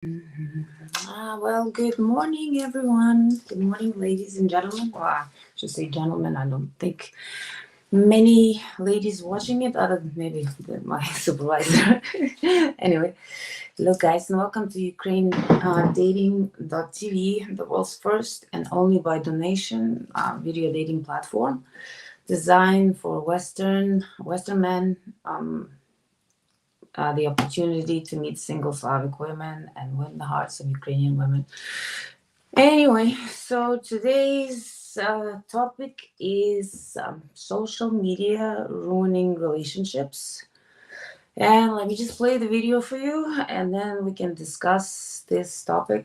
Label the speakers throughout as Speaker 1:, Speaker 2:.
Speaker 1: Well, good morning, everyone. Good morning, ladies and gentlemen. Well, I should say gentlemen. I don't think many ladies watching it, other than maybe my supervisor. Anyway, hello, guys, and welcome to Ukraine dating.tv, the world's first and only by donation video dating platform designed for Western men. The opportunity to meet single Slavic women and win the hearts of Ukrainian women. Anyway, so today's topic is social media ruining relationships. And let me just play the video for you and then we can discuss this topic.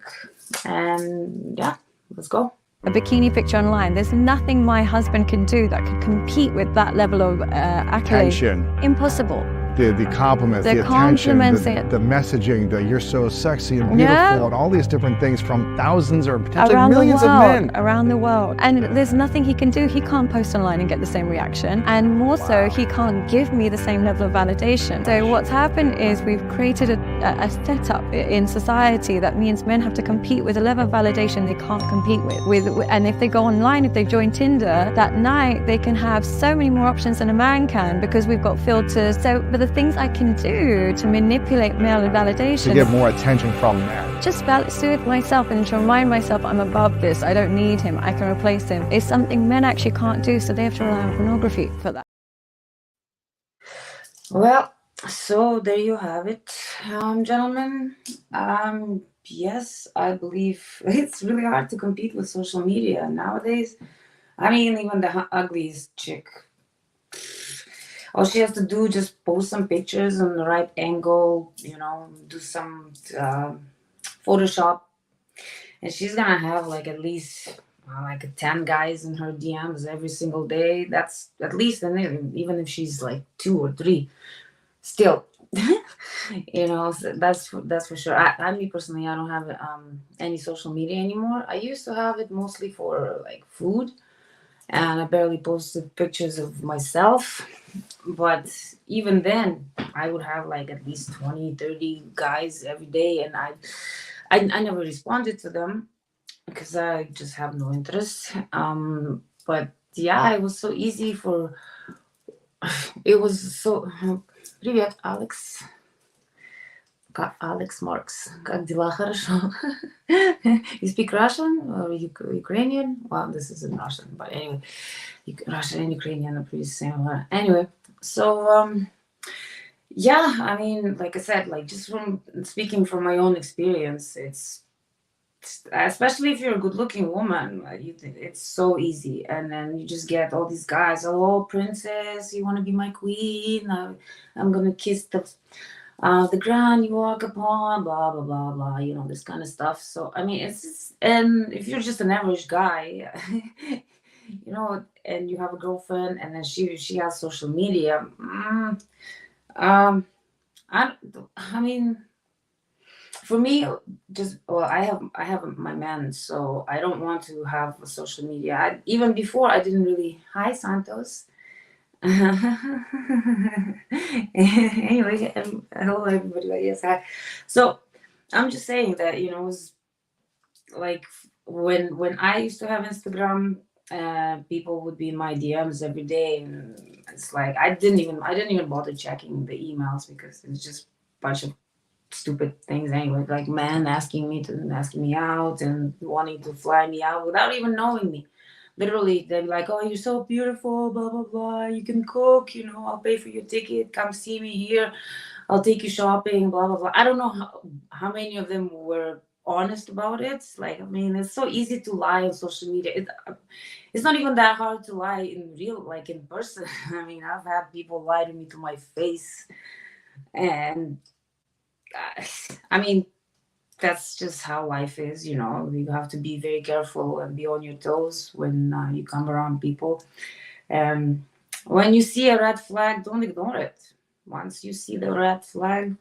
Speaker 1: And yeah, let's go.
Speaker 2: A bikini picture online. There's nothing my husband can do that could compete with that level of accolade.
Speaker 3: Attention.
Speaker 2: Impossible.
Speaker 3: The compliments, the attention, the messaging, the you're so sexy and beautiful, and all these different things from thousands or potentially millions of men.
Speaker 2: Around the world. And there's nothing he can do. He can't post online and get the same reaction. And more so, he can't give me the same level of validation. So what's happened is we've created a setup in society that means men have to compete with a level of validation they can't compete with. And if they go online, if they join Tinder, that night they can have so many more options than a man can because we've got filters. But the things I can do to manipulate male validation,
Speaker 3: to get more attention from men,
Speaker 2: just soothe myself and to remind myself I'm above this, I don't need him, I can replace him, is something men actually can't do, so they have to rely on pornography for that.
Speaker 1: Well, so there you have it, gentlemen. Yes, I believe it's really hard to compete with social media nowadays. I mean, even the ugliest chick, all she has to do just post some pictures on the right angle, do some Photoshop, and she's gonna have like at least 10 guys in her DMs every single day. That's at least, and even if she's like 2 or 3, still, so that's for sure. Me personally, I don't have any social media anymore. I used to have it mostly for like food, and I barely posted pictures of myself. But even then, I would have like at least 20, 30 guys every day, and I never responded to them because I just have no interest. But yeah, it was so easy it was so... Привет, Alex. Alex Marks. Как дела? Хорошо. You speak Russian or Ukrainian? Well, this isn't Russian, but anyway, Russian and Ukrainian are pretty similar. Anyway, so yeah, I mean, like I said, like just from speaking from my own experience, it's especially if you're a good-looking woman, it's so easy, and then you just get all these guys. Oh, princess, you want to be my queen? I'm gonna kiss the ground you walk upon, blah blah blah blah, this kind of stuff. So I mean, it's just, and if you're just an average guy, and you have a girlfriend, and then she has social media, I mean, for me, I have my man, so I don't want to have a social media. Even before, I didn't really. Hi, Santos. Anyway, hello everybody. Yes, hi. So I'm just saying that it was like when I used to have Instagram, people would be in my DMs every day, and it's like I didn't even bother checking the emails because it's just a bunch of stupid things anyway, like men asking me out and wanting to fly me out without even knowing me. Literally, they're like, oh, you're so beautiful, blah blah blah, you can cook, I'll pay for your ticket, come see me here, I'll take you shopping, blah blah blah. I don't know how many of them were honest about it. Like, I mean, it's so easy to lie on social media. It's not even that hard to lie in real, like in person. I mean, I've had people lie to me to my face, and I mean, that's just how life is. You have to be very careful and be on your toes when you come around people. When you see a red flag, don't ignore it. Once you see the red flag,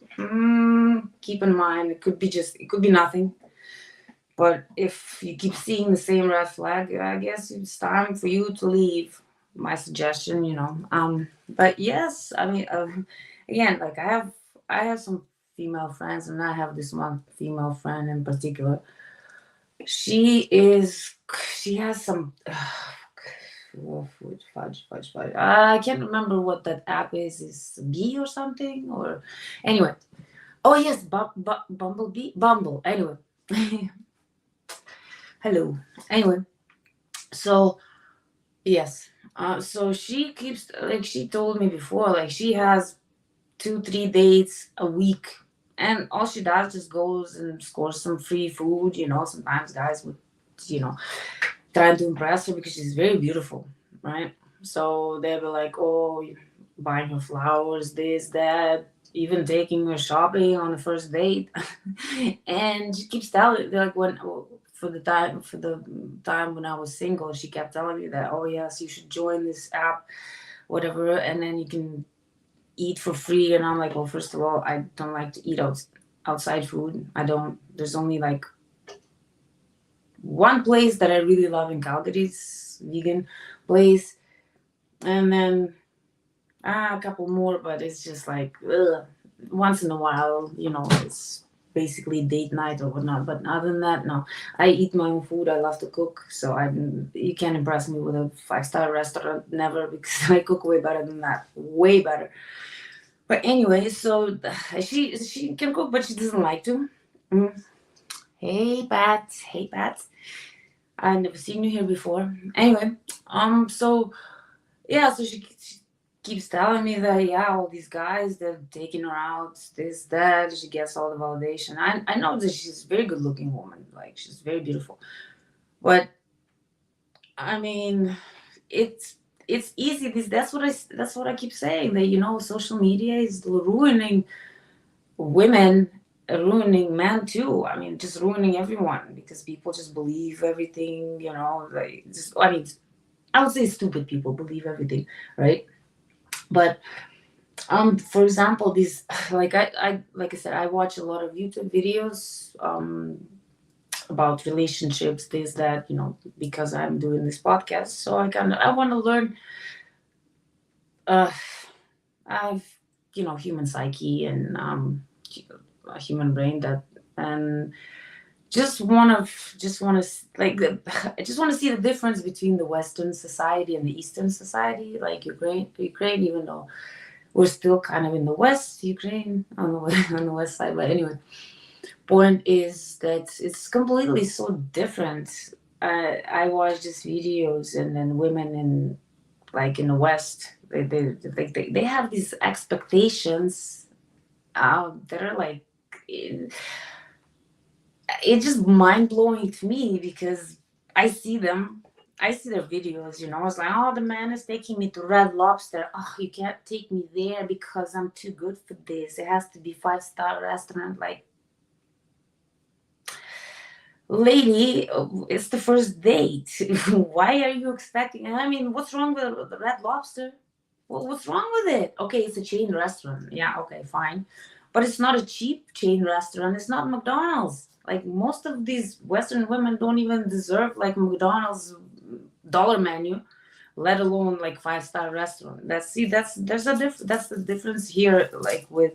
Speaker 1: keep in mind it could be nothing. But if you keep seeing the same red flag, I guess it's time for you to leave. My suggestion. But yes, I mean, again, like I have some female friends, and I have this one female friend in particular. She has some fudge. I can't remember what that app is. Is Bee or something? Or anyway. Oh yes, Bumblebee, Bumble. Anyway, hello. Anyway, so yes, so she keeps, like she told me before, like she has 2-3 dates a week, and all she does just goes and scores some free food. Sometimes guys would, trying to impress her because she's very beautiful, right? So they were like, oh, buying her flowers, this, that, even taking her shopping on the first date. And she keeps telling, like, for the time when I was single, she kept telling me that, oh yes, you should join this app, whatever, and then you can eat for free. And I'm like, well, first of all, I don't like to eat outside food. There's only like one place that I really love in Calgary, is vegan place, and then a couple more, but it's just like once in a while, it's basically date night or whatnot. But other than that, no, I eat my own food. I love to cook, so you can't impress me with a 5-star restaurant, never, because I cook way better than that, way better. But anyway, so she can cook, but she doesn't like to. Hey Pat. I've never seen you here before. Anyway, so yeah, so she keeps telling me that, yeah, all these guys, they're taking her out, this, that. She gets all the validation. I know that she's a very good looking woman, like she's very beautiful. But I mean, it's easy. That's what I keep saying, that social media is ruining women, ruining men too. I mean, just ruining everyone, because people just believe everything, I would say stupid people believe everything, right? But for example, these, like I said, I watch a lot of YouTube videos about relationships, this, that, because I'm doing this podcast. So I want to learn human psyche and human brain, and just want to like I just want to see the difference between the Western society and the Eastern society, like Ukraine, even though we're still kind of in the West, Ukraine on the west side. But anyway, point is that it's completely so different. I watch these videos, and then women in the West, they have these expectations that are like, it's just mind-blowing to me, because I see their videos, it's like, oh, the man is taking me to Red Lobster. Oh, you can't take me there because I'm too good for this. It has to be 5-star restaurant. Like, lady, it's the first date. Why are you expecting? I mean, what's wrong with the Red Lobster? Well, what's wrong with it? Okay, it's a chain restaurant. Yeah, okay, fine. But it's not a cheap chain restaurant. It's not McDonald's. Like, most of these Western women don't even deserve like McDonald's dollar menu, let alone like 5-star restaurant. That's the difference here, like with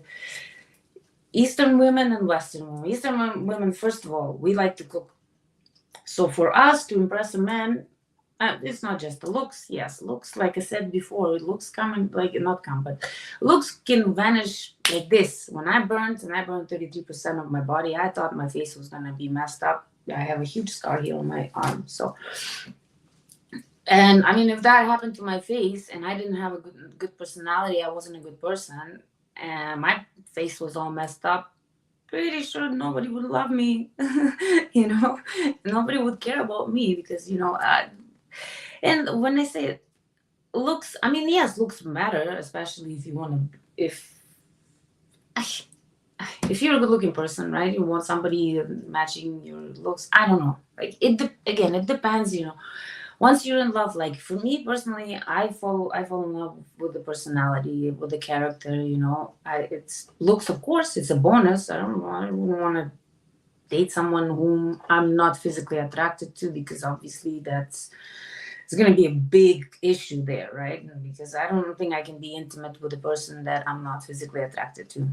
Speaker 1: Eastern women and Western women. Eastern women, first of all, we like to cook. So for us to impress a man, it's not just the looks. Yes, looks, like I said before, looks looks can vanish like this. When I burned 33% of my body, I thought my face was gonna be messed up. I have a huge scar here on my arm. So, and I mean, if that happened to my face and I didn't have a good personality, I wasn't a good person, and my face was all messed up, pretty sure nobody would love me. Nobody would care about me, because and when I say looks, I mean, yes, looks matter, especially if you want to, if you're a good looking person, right? You want somebody matching your looks. I don't know. Like, it depends, Once you're in love, like for me personally, I fall in love with the personality, with the character, it's looks, of course, it's a bonus. I wouldn't want to date someone whom I'm not physically attracted to, because obviously it's going to be a big issue there, right? Because I don't think I can be intimate with a person that I'm not physically attracted to.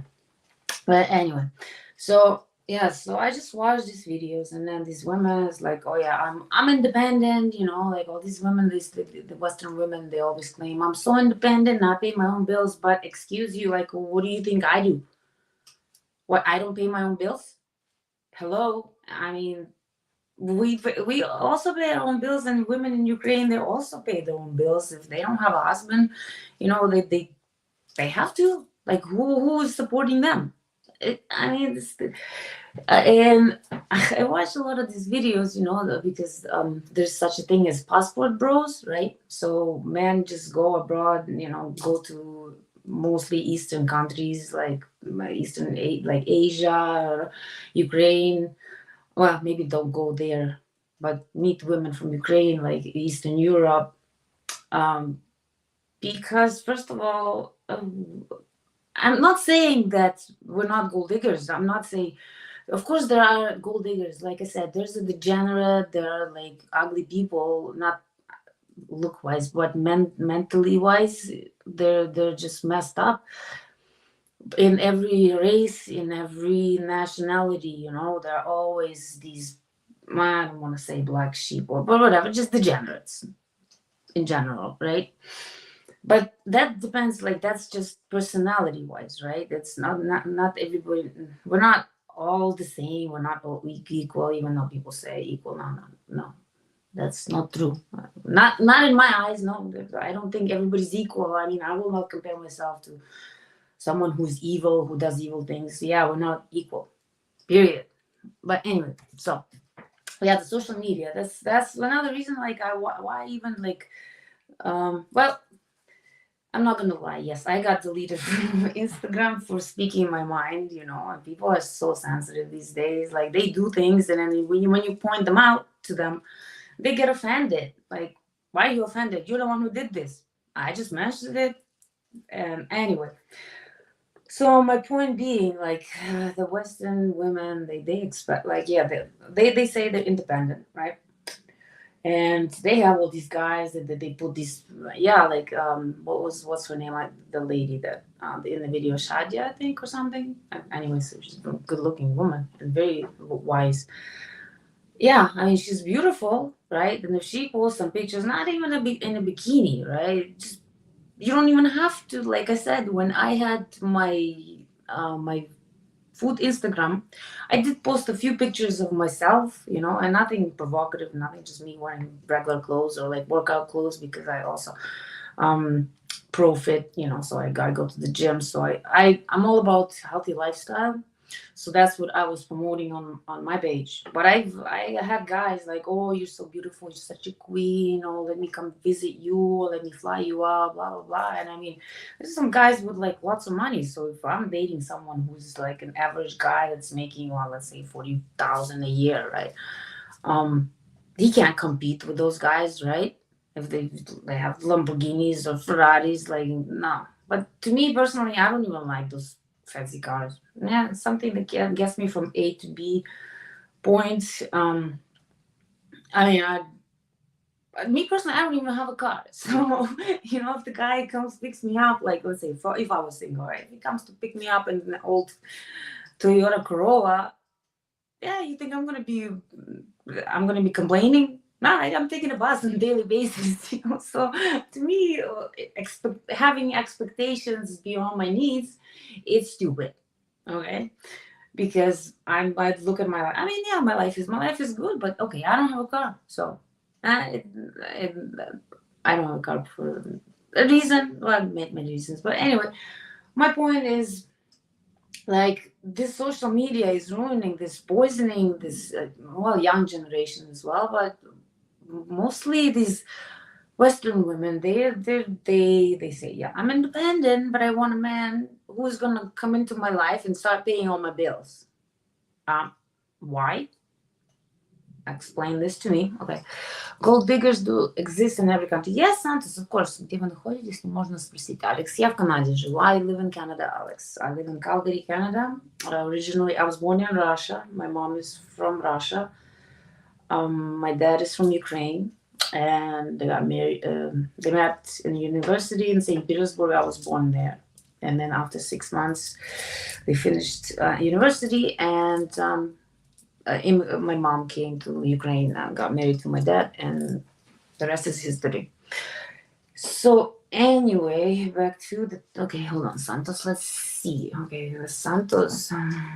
Speaker 1: But anyway, so yeah, so I just watched these videos, and then these women is like, oh yeah, I'm independent, you know, like all these women, the Western women, they always claim I'm so independent, I pay my own bills. But excuse you, like, what do you think I do? What, I don't pay my own bills? Hello, I mean, we also pay our own bills, and women in Ukraine, they also pay their own bills. If they don't have a husband, you know, they have to. Like, who is supporting them? I mean, and I watch a lot of these videos, you know, because there's such a thing as passport bros, right? So men just go abroad, you know, go to mostly Eastern countries like like Asia, Ukraine. Well, maybe don't go there, but meet women from Ukraine, like Eastern Europe. Um, because first of all, I'm not saying that we're not gold diggers. I'm not saying, of course, there are gold diggers. Like I said, there's a degenerate. There are like ugly people, not look wise, but mentally wise. They're just messed up in every race, in every nationality. You know, there are always these. I don't want to say black sheep or but whatever, just degenerates in general, right? But that depends, like that's just personality wise, right? It's not everybody. We're not all the same, we're not all equal, even though people say equal. No, that's not true. Not in my eyes. No, I don't think everybody's equal. I mean, I will not compare myself to someone who's evil, who does evil things. Yeah, we're not equal, period. But anyway, so yeah, the social media, that's another reason, like why even like well, I'm not gonna lie. Yes, I got deleted from Instagram for speaking my mind. You know, and people are so sensitive these days. Like they do things, and then when you point them out to them, they get offended. Like, why are you offended? You're the one who did this. I just mentioned it. And anyway, so my point being, like the Western women, they expect, like, yeah, they say they're independent, right? And they have all these guys that they put these, yeah, like what's her name, like the lady that in the video, Shadia, I think, or something. Anyway, so she's a good looking woman and very wise. Yeah, I mean, she's beautiful, right? And if she posts some pictures, not even in a bikini, right? Just, you don't even have to. Like I said, when I had my food Instagram, I did post a few pictures of myself, you know, and nothing provocative, nothing, just me wearing regular clothes or like workout clothes, because I also profit, you know, so I gotta go to the gym. So I'm all about healthy lifestyle. So that's what I was promoting on my page. But I had guys like, oh, you're so beautiful, you're such a queen, oh, let me come visit you, let me fly you out, blah blah blah. And I mean, there's some guys with like lots of money. So if I'm dating someone who's like an average guy that's making, well, let's say 40,000 a year, right? He can't compete with those guys, right? If they have Lamborghinis or Ferraris, like, no. But to me personally, I don't even like those fancy cars. Yeah, something that gets me from A to B point. I mean, me personally, I don't even have a car. So, you know, if the guy comes picks me up, like let's say if I was single, right? If he comes to pick me up in an old Toyota Corolla, yeah, you think I'm gonna be complaining? No, I'm taking a bus on a daily basis, you know. So to me, having expectations beyond my needs, it's stupid. Okay, because I might look at my life. I mean, yeah, my life is good, but okay, I don't have a car, so it, it, I don't have a car for a reason. Well, many reasons, but anyway, my point is, like, this social media is ruining, this poisoning, this well, young generation as well, but mostly these Western women, they say, yeah, I'm independent, but I want a man who's gonna come into my life and start paying all my bills. Why? Explain this to me. Okay. Gold diggers do exist in every country. Yes, Santos, of course. Где вы находитесь, можно спросить. Alex, я в Канаде живу. I live in Canada, Alex. I live in Calgary, Canada. Originally, I was born in Russia. My mom is from Russia. My dad is from Ukraine. And they got married. They met in university in St. Petersburg. I was born there. And then after 6 months, they finished university, and my mom came to Ukraine and got married to my dad, and the rest is history. So anyway, back to the hold on, Santos. Let's see. Okay, Santos.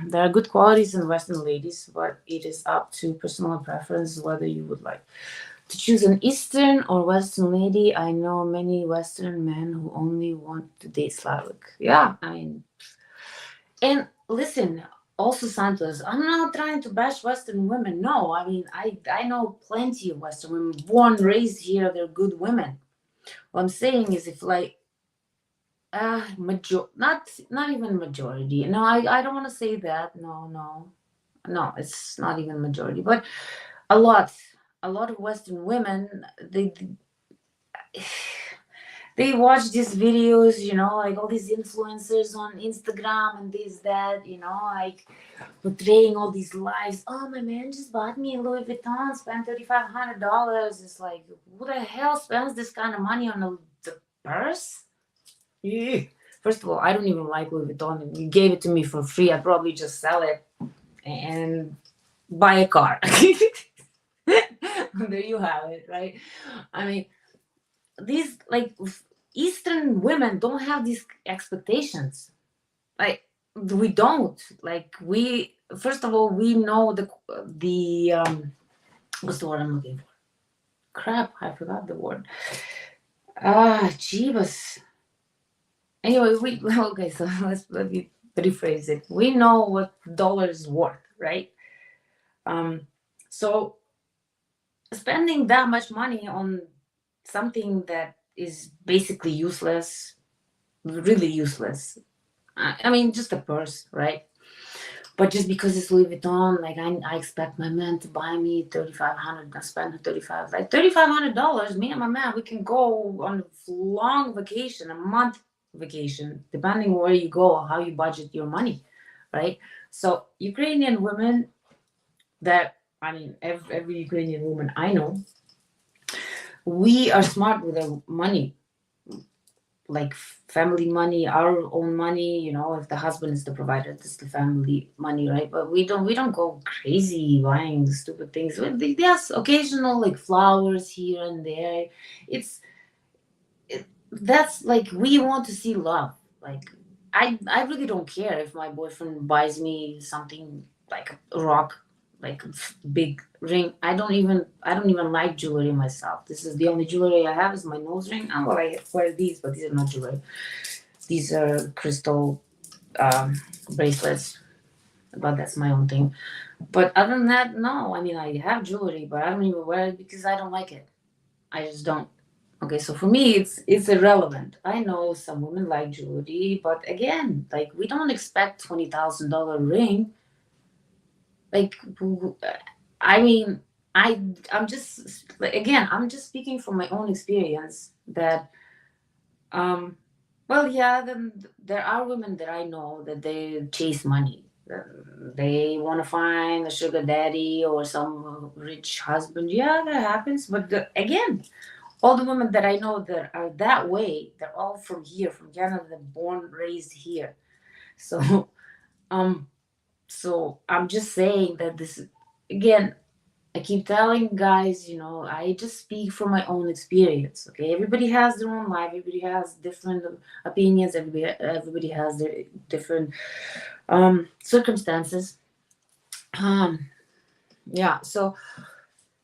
Speaker 1: There are good qualities in Western ladies, but it is up to personal preference whether you would like to choose an Eastern or Western lady. I know many Western men who only want to date Slavic. Yeah, I mean, and listen. Also, Santos, I'm not trying to bash Western women. No, I mean, I know plenty of Western women, born, raised here. They're good women. What I'm saying is, if like not even majority. No, I don't want to say that. No, it's not even majority, but a lot of Western women, they watch these videos, like all these influencers on Instagram and this, that, like portraying all these lives. Oh, my man just bought me a Louis Vuitton, spent $3,500. It's like, who the hell spends this kind of money on the purse? Yeah. First of all, I don't even like Louis Vuitton. You gave it to me for free. I'd probably just sell it and buy a car. There you have it, right? I mean, these like Eastern women don't have these expectations. Like, we don't. Like, we, first of all, we know the what's the word I'm looking for? Crap, I forgot the word. Jeebus. Anyway, so let me rephrase it. We know what dollar is worth, right? So spending that much money on something that is basically useless, really useless. I mean, just a purse, right? But just because it's Louis Vuitton, like I expect my man to buy me $3,500. I spend $3,500. Me and my man, we can go on a long vacation, a month vacation, depending where you go or how you budget your money, right? So Ukrainian women, every Ukrainian woman I know, we are smart with our money. Like family money, our own money, if the husband is the provider, this is the family money, right? But we don't go crazy buying stupid things. Yes, occasional like flowers here and there. That's like, we want to see love. Like, I really don't care if my boyfriend buys me something like a rock, like big ring. I don't even like jewelry myself. This is the only jewelry I have is my nose ring. I wear these, but these are not jewelry. These are crystal bracelets, but that's my own thing. But other than that, no. I mean, I have jewelry, but I don't even wear it because I don't like it. I just don't. Okay, so for me, it's irrelevant. I know some women like jewelry, but again, like, we don't expect $20,000 ring. Like, I mean, I'm just, like, again, I'm just speaking from my own experience that, well, yeah, then there are women that I know that they chase money. They want to find a sugar daddy or some rich husband. Yeah, that happens. But again, all the women that I know that are that way, they're all from here, from Canada, born, raised here. So, so I'm just saying that this, again, I keep telling guys, I just speak from my own experience. Okay, everybody has their own life. Everybody has different opinions. Everybody has their different circumstances. Yeah. So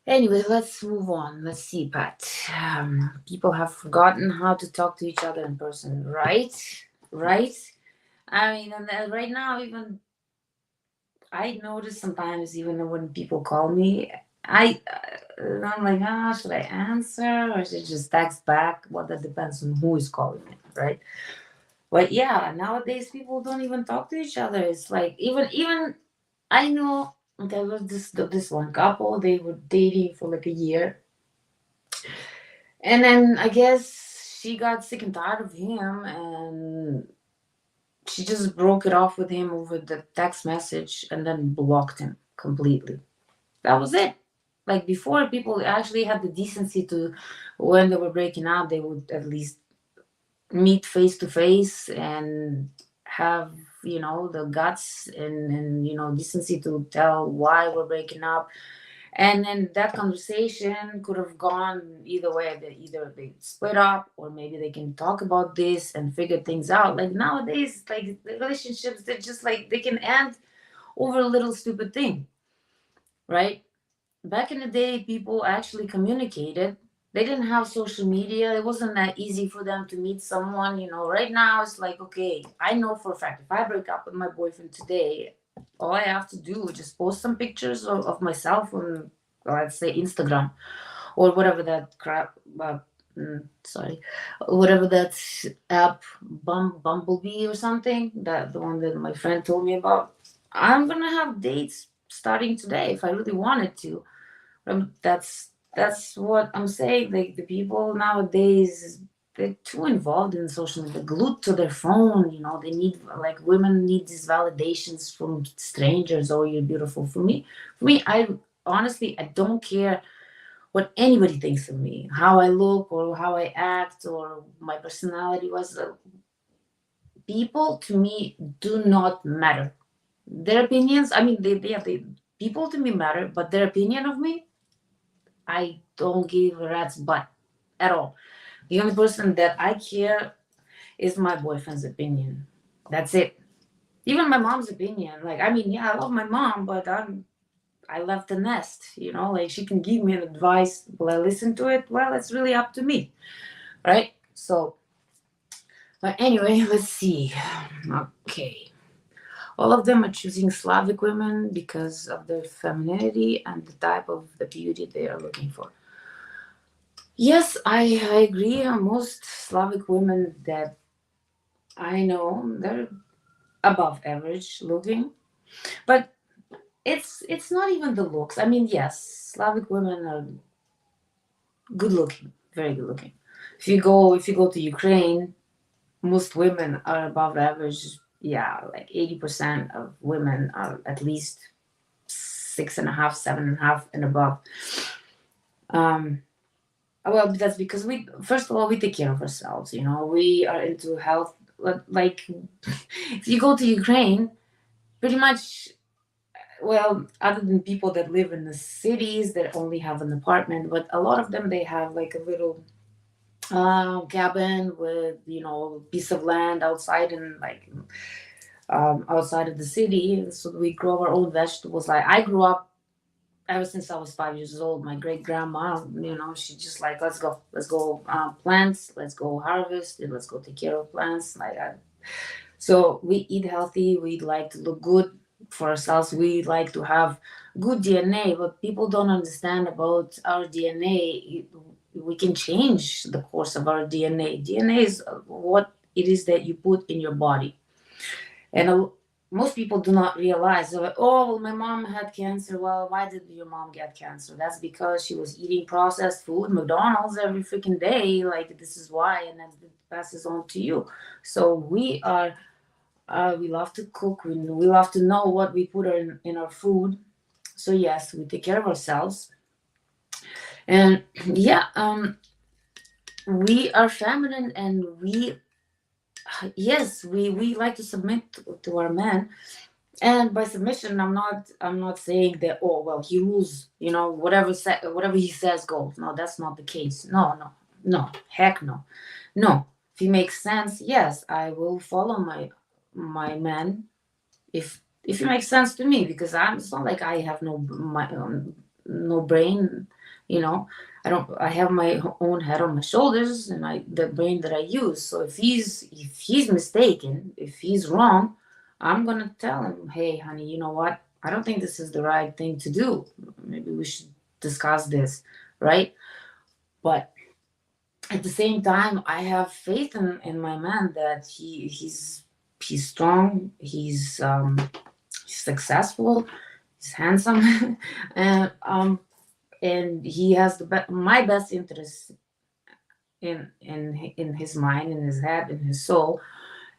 Speaker 1: anyway, let's move on. Let's see, Pat. People have forgotten how to talk to each other in person, right? Right. I mean, and right now, even I notice sometimes, even when people call me, I'm like, should I answer or should I just text back? Well, that depends on who is calling me, right? But yeah, nowadays people don't even talk to each other. It's like, even I know there was this one couple. They were dating for like a year, and then I guess she got sick and tired of him, and she just broke it off with him over the text message, and then blocked him completely. That was it. Like, before, people actually had the decency to, when they were breaking up, they would at least meet face to face and have, you know, the guts and you know, decency to tell why we're breaking up. And then that conversation could have gone either way. That either they split up, or maybe they can talk about this and figure things out. Like nowadays, like the relationships, they're just like they can end over a little stupid thing, right? Back in the day, people actually communicated. They didn't have social media. It wasn't that easy for them to meet someone. You know, right now it's like, okay, I know for a fact if I break up with my boyfriend today, all I have to do is just post some pictures of myself on, let's say, Instagram or whatever that crap. Sorry, whatever that app, Bumblebee or something. That the one that my friend told me about. I'm gonna have dates starting today if I really wanted to. That's what I'm saying. Like the people nowadays, they're too involved in social media, glued to their phone. You know, they need, like, women need these validations from strangers. Oh, you're beautiful. For me, I honestly, I don't care what anybody thinks of me, how I look or how I act or my personality was. People to me do not matter. Their opinions, I mean, they people to me matter, but their opinion of me, I don't give a rat's butt at all. The only person that I care is my boyfriend's opinion. That's it. Even my mom's opinion. Like, I mean, yeah, I love my mom, but I left the nest. You know, like she can give me an advice. Will I listen to it? Well, it's really up to me, right? So, but anyway, let's see. Okay. All of them are choosing Slavic women because of their femininity and the type of the beauty they are looking for. Yes, I agree. Most Slavic women that I know, they're above average looking, but it's not even the looks. I mean, yes, Slavic women are good looking, very good looking. If you go to Ukraine, most women are above average. Yeah, like 80% of women are at least 6.5, 7.5 and above. Well, that's because first of all, we take care of ourselves. You know, we are into health. Like, if you go to Ukraine, pretty much, well, other than people that live in the cities that only have an apartment, but a lot of them, they have like a little cabin with, you know, piece of land outside and like outside of the city. So we grow our own vegetables. Like I grew up ever since I was 5 years old. My great grandma, you know, she just like, let's go plants, let's go harvest, and let's go take care of plants. So we eat healthy. We like to look good for ourselves. We like to have good DNA. But people don't understand about our DNA. We can change the course of our DNA. DNA is what it is that you put in your body. And most people do not realize, they're like, oh, well, my mom had cancer. Well, why did your mom get cancer? That's because she was eating processed food, McDonald's every freaking day. Like, this is why, and then it passes on to you. So we love to cook. We love to know what we put in our food. So yes, we take care of ourselves. And yeah, we are feminine, and we like to submit to our men. And by submission, I'm not saying that, oh well, he rules, you know, whatever he says goes. No, that's not the case. No, heck no. If he makes sense, yes, I will follow my man if it makes sense to me, because it's not like I have no brain, you know. I have my own head on my shoulders, and the brain that I use. So if he's mistaken, if he's wrong, I'm gonna tell him, hey honey, you know what, I don't think this is the right thing to do. Maybe we should discuss this, right? But at the same time, I have faith in my man that he's strong, he's successful, he's handsome, and he has my best interest in his mind, in his head, in his soul,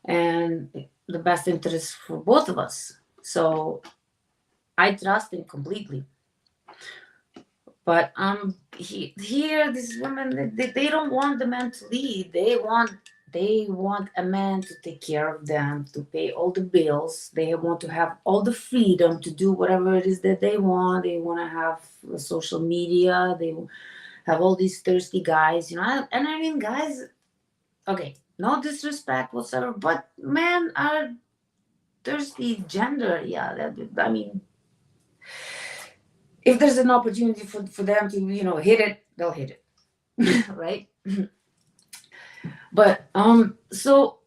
Speaker 1: and the best interest for both of us. So I trust him completely. But here, these women, they don't want the man to lead. They want They want a man to take care of them, to pay all the bills. They want to have all the freedom to do whatever it is that they want. They want to have social media. They have all these thirsty guys, And I mean, guys, okay, no disrespect whatsoever, but men are thirsty gender. Yeah, I mean, if there's an opportunity for them to, hit it, they'll hit it, right? But so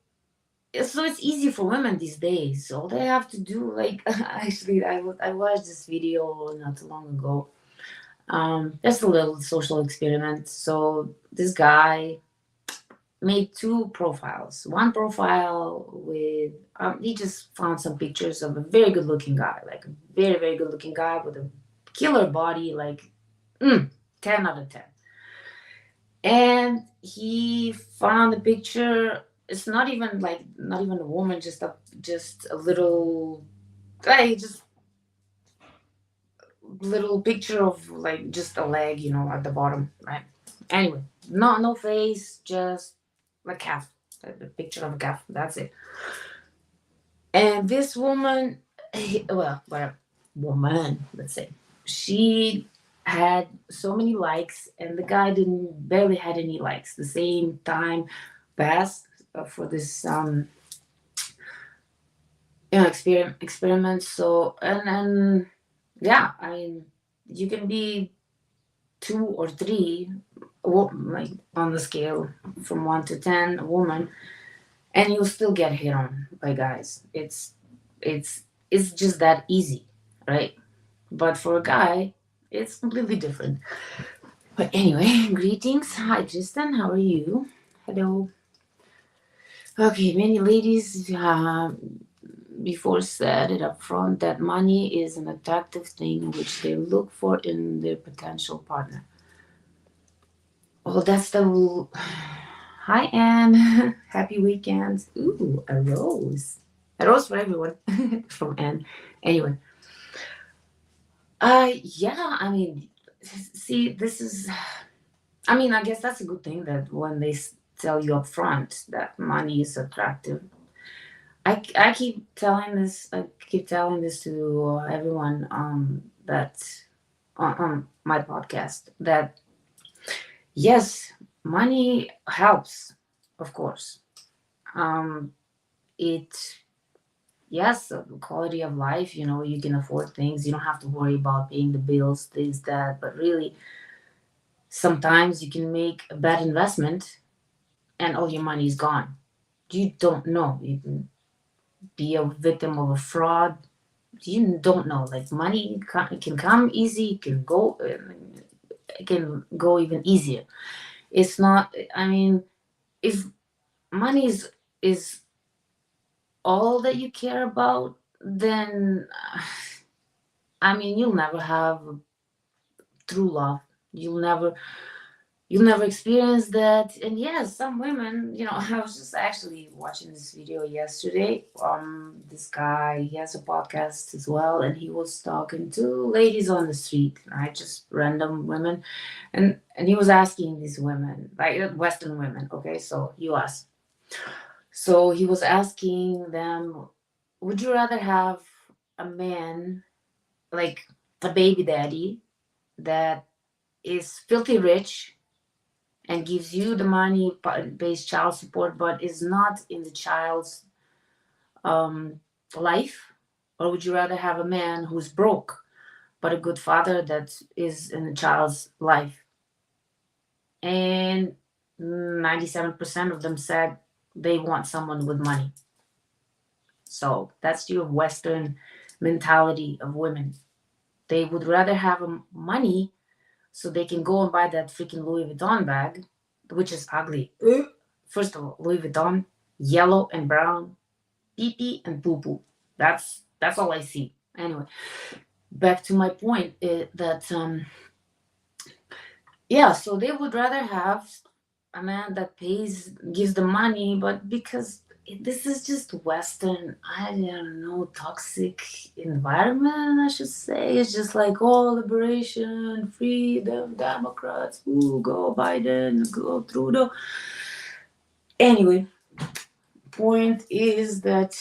Speaker 1: it's easy for women these days. All they have to do, like, actually, I watched this video not too long ago. Just a little social experiment. So this guy made 2 profiles. One profile with he just found some pictures of a very good looking guy, like a very, very good looking guy with a killer body, like 10 out of 10. And he found a picture. It's not even a woman, just a little, like, just little picture of, like, just a leg, at the bottom, right? Anyway, no face, just a calf, the picture of a calf. That's it. And this woman, woman, let's say, she had so many likes, and the guy barely had any likes. The same time passed for this experiment. So and yeah, I mean, you can be 2 or 3, like, on the scale from 1 to 10, a woman, and you'll still get hit on by guys. It's just that easy, right? But for a guy, it's completely different. But anyway, greetings. Hi, Tristan. How are you? Hello. Okay, many ladies before said it up front that money is an attractive thing which they look for in their potential partner. Well, that's the... Hi, Anne. Happy weekend. Ooh, a rose. A rose for everyone. From Anne. Anyway. Yeah, I mean, see, this is... I mean, I guess that's a good thing that when they tell you up front that money is attractive. I keep telling this to everyone that on my podcast, that yes, money helps, of course. Yes, the quality of life, you can afford things. You don't have to worry about paying the bills, this, that. But really, sometimes you can make a bad investment and all your money is gone. You don't know. You can be a victim of a fraud. You don't know. Like, money can come easy, it can go even easier. It's not, I mean, if money is all that you care about, then I mean, you'll never have true love. You'll never experience that. And yes, some women, I was just actually watching this video yesterday. This guy, he has a podcast as well, and he was talking to ladies on the street, right? Just random women. And he was asking these women, like Western women, okay, so US. So he was asking them, would you rather have a man, like a baby daddy, that is filthy rich and gives you the money, pays child support, but is not in the child's life? Or would you rather have a man who's broke, but a good father that is in the child's life? And 97% of them said they want someone with money. So that's your Western mentality of women. They would rather have money so they can go and buy that freaking Louis Vuitton bag, which is ugly. First of all, Louis Vuitton, yellow and brown, pee-pee and poo-poo. That's all I see. Anyway, back to my point, that yeah, so they would rather have a man that gives the money, but because this is just Western, I don't know, toxic environment, I should say. It's just like, oh, liberation, freedom, Democrats, ooh, go Biden, go Trudeau. Anyway, point is that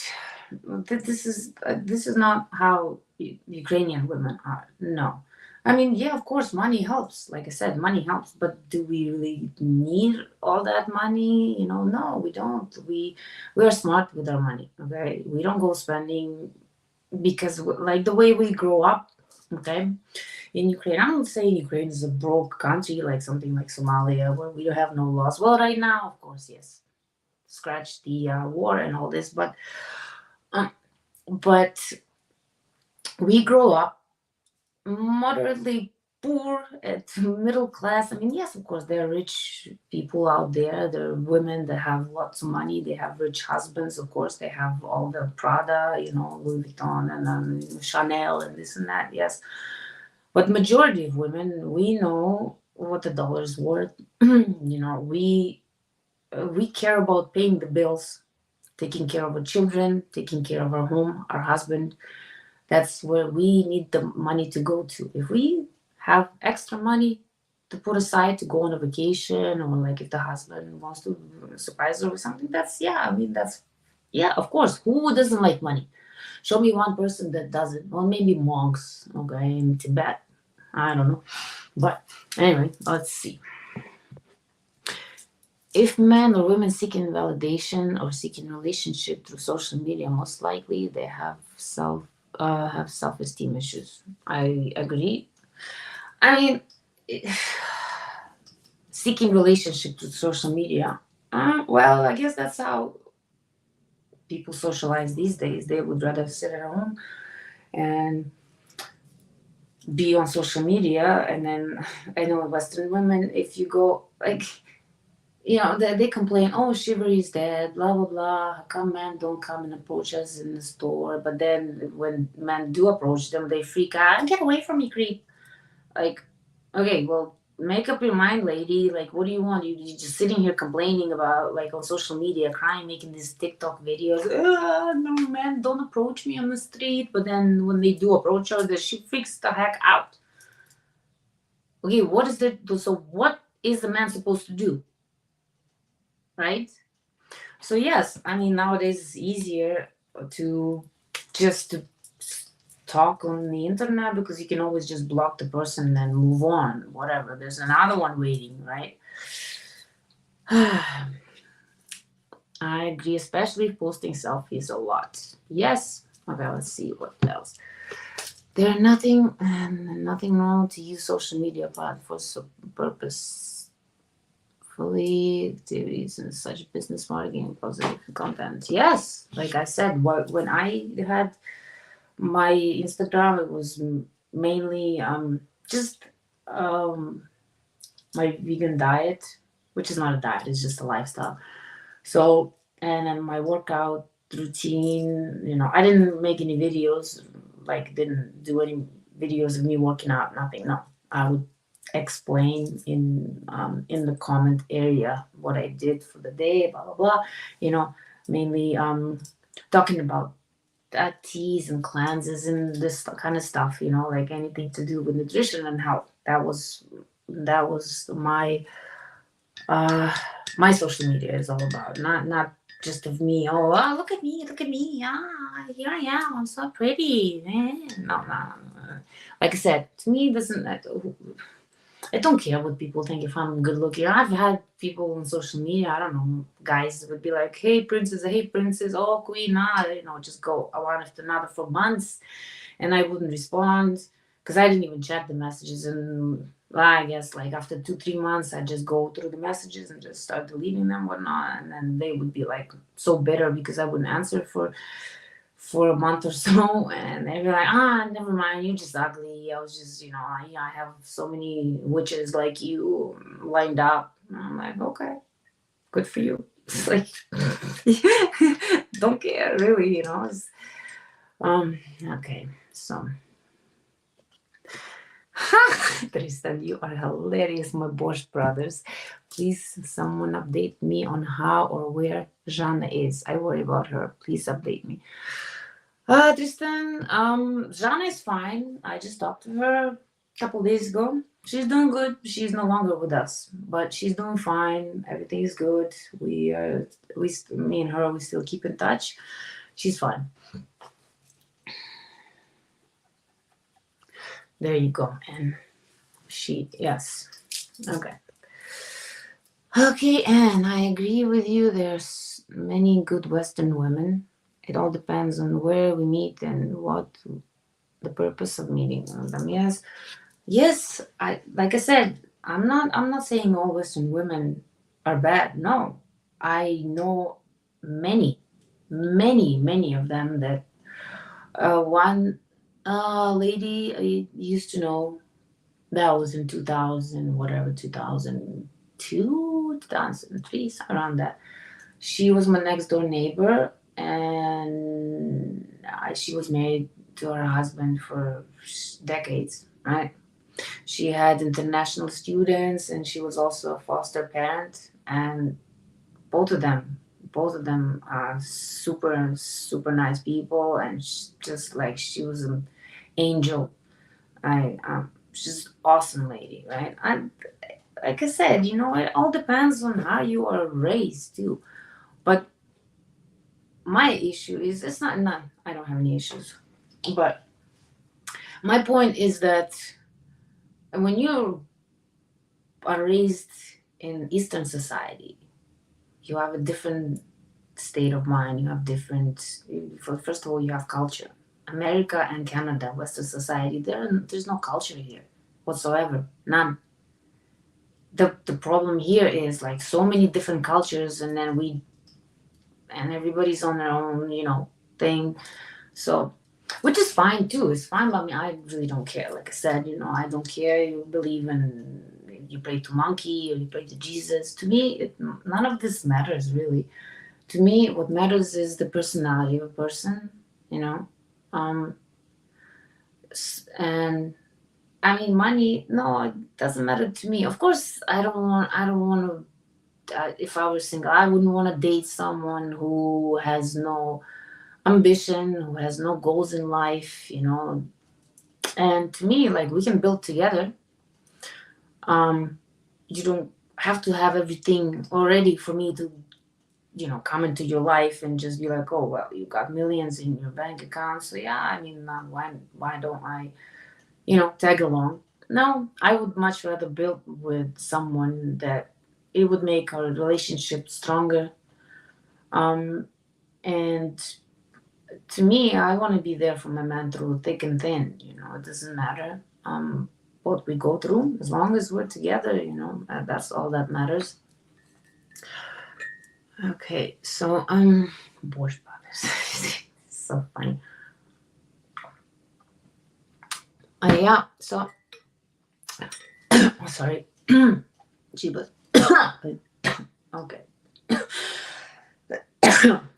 Speaker 1: this is not how Ukrainian women are. No. I mean, yeah, of course, money helps. Like I said, money helps. But do we really need all that money? No, we don't. We are smart with our money. Okay, we don't go spending because, like, the way we grow up. Okay, in Ukraine, I don't say Ukraine is a broke country like something like Somalia where we don't have no laws. Well, right now, of course, yes, scratch the war and all this, but we grow up moderately poor at middle class. I mean, yes, of course, there are rich people out there. There are women that have lots of money. They have rich husbands. Of course, they have all the Prada, Louis Vuitton and Chanel and this and that. Yes, but majority of women, we know what the dollar is worth. We care about paying the bills, taking care of our children, taking care of our home, our husband. That's where we need the money to go to. If we have extra money to put aside to go on a vacation, or like if the husband wants to surprise her with something, of course. Who doesn't like money? Show me one person that doesn't. Well, maybe monks, okay, in Tibet. I don't know. But anyway, let's see. If men or women seeking validation or seeking relationship through social media, most likely they have self-esteem issues. I agree. I mean, seeking relationship through social media. Well, I guess that's how people socialize these days. They would rather sit at home and be on social media. And then I know Western women, if you go like, they complain, oh, chivalry is dead, blah, blah, blah. How come men don't come and approach us in the store? But then when men do approach them, they freak out. Get away from me, creep. Like, okay, well, make up your mind, lady. Like, what do you want? You're just sitting here complaining about, like, on social media, crying, making these TikTok videos. No, man, don't approach me on the street. But then when they do approach her, she freaks the heck out. Okay, what is the man supposed to do? Right? So yes, I mean, nowadays it's easier to just talk on the internet because you can always just block the person and then move on, whatever. There's another one waiting, right? I agree, especially posting selfies a lot. Yes. Okay, let's see what else. There's nothing wrong to use social media for purpose. Activities and such business marketing, positive content. Yes, like I said, when I had my Instagram, it was mainly just my vegan diet, which is not a diet, it's just a lifestyle. So, and then my workout routine, I didn't make any videos, like didn't do any videos of me working out, nothing. No, I would explain in the comment area what I did for the day, blah blah blah. Mainly talking about teas and cleanses and this kind of stuff. Like anything to do with nutrition and health. That was my my social media is all about. Not just of me. Oh, look at me. Yeah, here I am. I'm so pretty. No. Like I said, to me, it doesn't. I don't care what people think if I'm good looking. I've had people on social media, I don't know, guys would be like, hey princess, oh queen, just go one after another for months. And I wouldn't respond because I didn't even check the messages. And I guess like after 2-3 months, I just go through the messages and just start deleting them, whatnot. And then they would be like so bitter because I wouldn't answer for a month or so, and they'd be like, never mind, you're just ugly. I was just, I have so many witches like you lined up. And I'm like, okay, good for you. It's like, don't care, really, It's, okay, so. Tristan, you are hilarious, my Bosch brothers. Please, someone update me on how or where Jana is. I worry about her. Please update me. Tristan, Jana is fine. I just talked to her. couple days ago. She's doing good. She's no longer with us, but she's doing fine. Everything is good. Me and her, we still keep in touch. She's fine. There you go. And yes. Okay. Okay, and I agree with you. There's many good Western women. It all depends on where we meet and what the purpose of meeting them. Yes. Like I said, I'm not saying all Western women are bad. No, I know many of them. That one lady I used to know, that was in 2000, whatever, 2002, 2003, around that. She was my next door neighbor, and she was married to her husband for decades, right? She had international students, and she was also a foster parent, and both of them are super, super nice people, and she was an angel. She's an awesome lady, right? Like I said, it all depends on how you are raised too. But my issue is, it's not none. I don't have any issues. But my point is that when you are raised in Eastern society, you have a different state of mind. You have different, first of all, you have culture. America and Canada, Western society, there's no culture here whatsoever. None. The problem here is like so many different cultures, and then everybody's on their own, thing. So, which is fine too. It's fine by me. I really don't care. Like I said, I don't care. You believe you pray to monkey or you pray to Jesus. To me, none of this matters really. To me, what matters is the personality of a person, and I mean, money, no, it doesn't matter to me. Of course, I don't want to, if I was single, I wouldn't want to date someone who has no ambition, who has no goals in life, And to me, like, we can build together. You don't have to have everything already for me to, come into your life and just be like, oh, well, you got millions in your bank account. So yeah, I mean, why don't I, tag along? No, I would much rather build with someone that it would make our relationship stronger. And to me, I want to be there for my man through thick and thin. It doesn't matter what we go through, as long as we're together. That's all that matters. Okay, so Borscht Brothers. So funny. Yeah. So, sorry, Jeebus. Okay.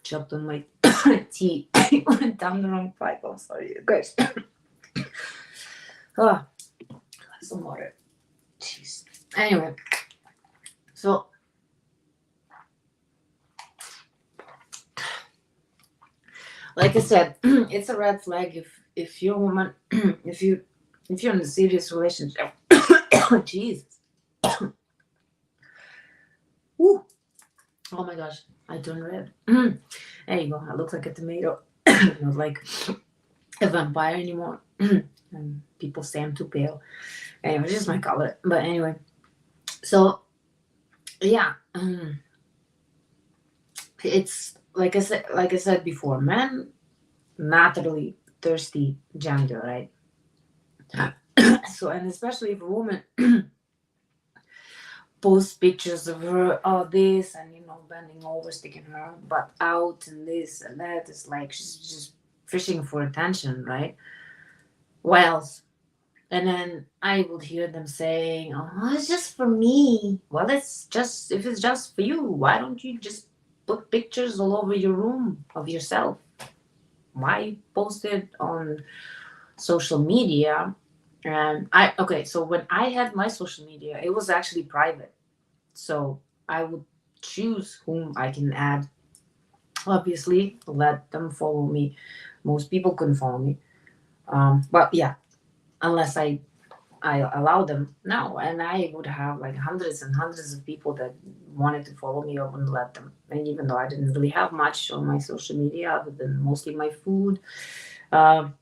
Speaker 1: Chopped on my tea. Went down the wrong pipe. I'm sorry, guys. Some water. Jeez. Anyway, so like I said, it's a red flag if you're a woman, if you're in a serious relationship. Jesus. Woo. Oh my gosh, I turned red. There you go. I look like a tomato. Not like a vampire anymore. And people say I'm too pale. Anyway, it's just my color. But anyway, so yeah, it's like I said before, men naturally thirsty gender, right? So, and especially if a woman posts pictures of her, this, and bending over, sticking her butt out, and this and that, it's like she's just fishing for attention, right? Well, and then I would hear them saying, "Oh, it's just for me." Well, if it's just for you, why don't you just put pictures all over your room of yourself? Why post it on social media? And so when I had my social media, it was actually private. So I would choose whom I can add. Obviously, let them follow me. Most people couldn't follow me. But yeah, unless I I allow them. No, and I would have like hundreds and hundreds of people that wanted to follow me. I wouldn't let them. And even though I didn't really have much on my social media other than mostly my food, well,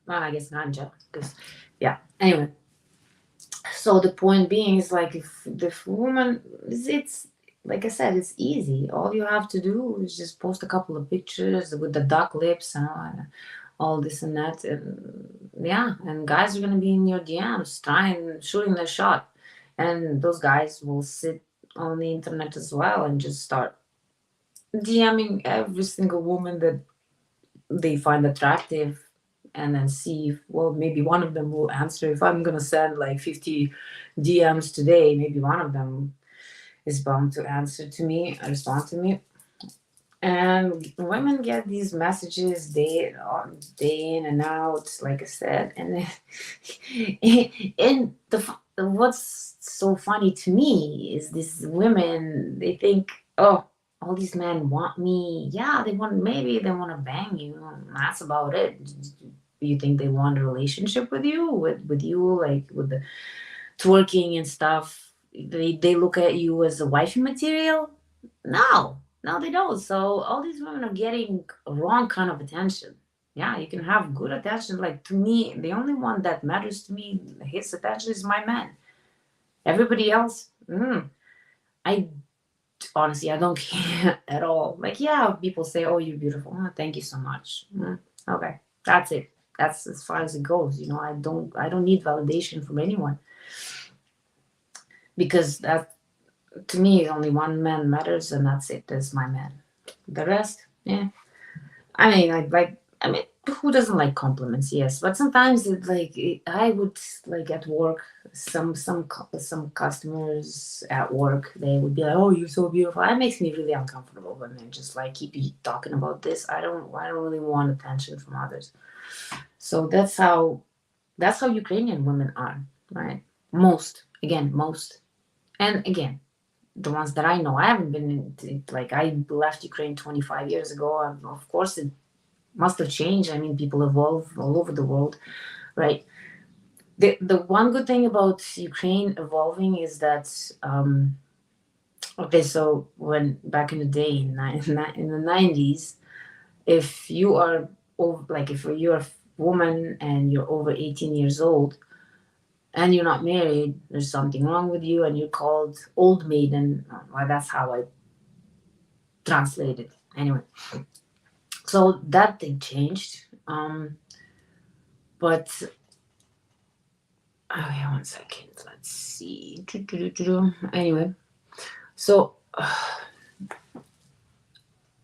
Speaker 1: I guess ganja, because yeah. Anyway, so the point being is like if the woman, it's like I said, it's easy. All you have to do is just post a couple of pictures with the duck lips and all this and that, and yeah, and guys are gonna be in your DMs trying shooting their shot, and those guys will sit on the internet as well and just start DMing every single woman that they find attractive, and then see if, well, maybe one of them will answer. If I'm gonna send like 50 DMs today, maybe one of them is bound to answer to me, respond to me. And women get these messages day in and out, like I said. And and what's so funny to me is these women, they think, oh, all these men want me. Yeah, maybe they want to bang you. That's about it. You think they want a relationship with you, with you, like with the twerking and stuff? They look at you as a wifey material? No, they don't. So all these women are getting wrong kind of attention. Yeah, you can have good attention. Like, to me, the only one that matters to me, his attention, is my man. Everybody else, I honestly, I don't care at all. Like, yeah, people say, "Oh, you're beautiful." Oh, thank you so much. Okay, that's it. That's as far as it goes. I don't need validation from anyone, because that, to me, only one man matters, and that's it. That's my man. The rest, yeah. I mean, who doesn't like compliments? Yes, but sometimes I would, like, at work, some customers at work, they would be like, "Oh, you're so beautiful." That makes me really uncomfortable when they just like keep talking about this. I don't really want attention from others. So that's how Ukrainian women are, right? Most, and again, the ones that I know. I haven't been I left Ukraine 25 years ago, and of course it must have changed. I mean, people evolve all over the world, right? The one good thing about Ukraine evolving is that okay, so when back in the day in the 90s, if you are if you're a woman and you're over 18 years old and you're not married, there's something wrong with you, and you're called old maiden. Well, that's how I translate it. Anyway, so that thing changed. But okay, 1 second. Let's see. Anyway, so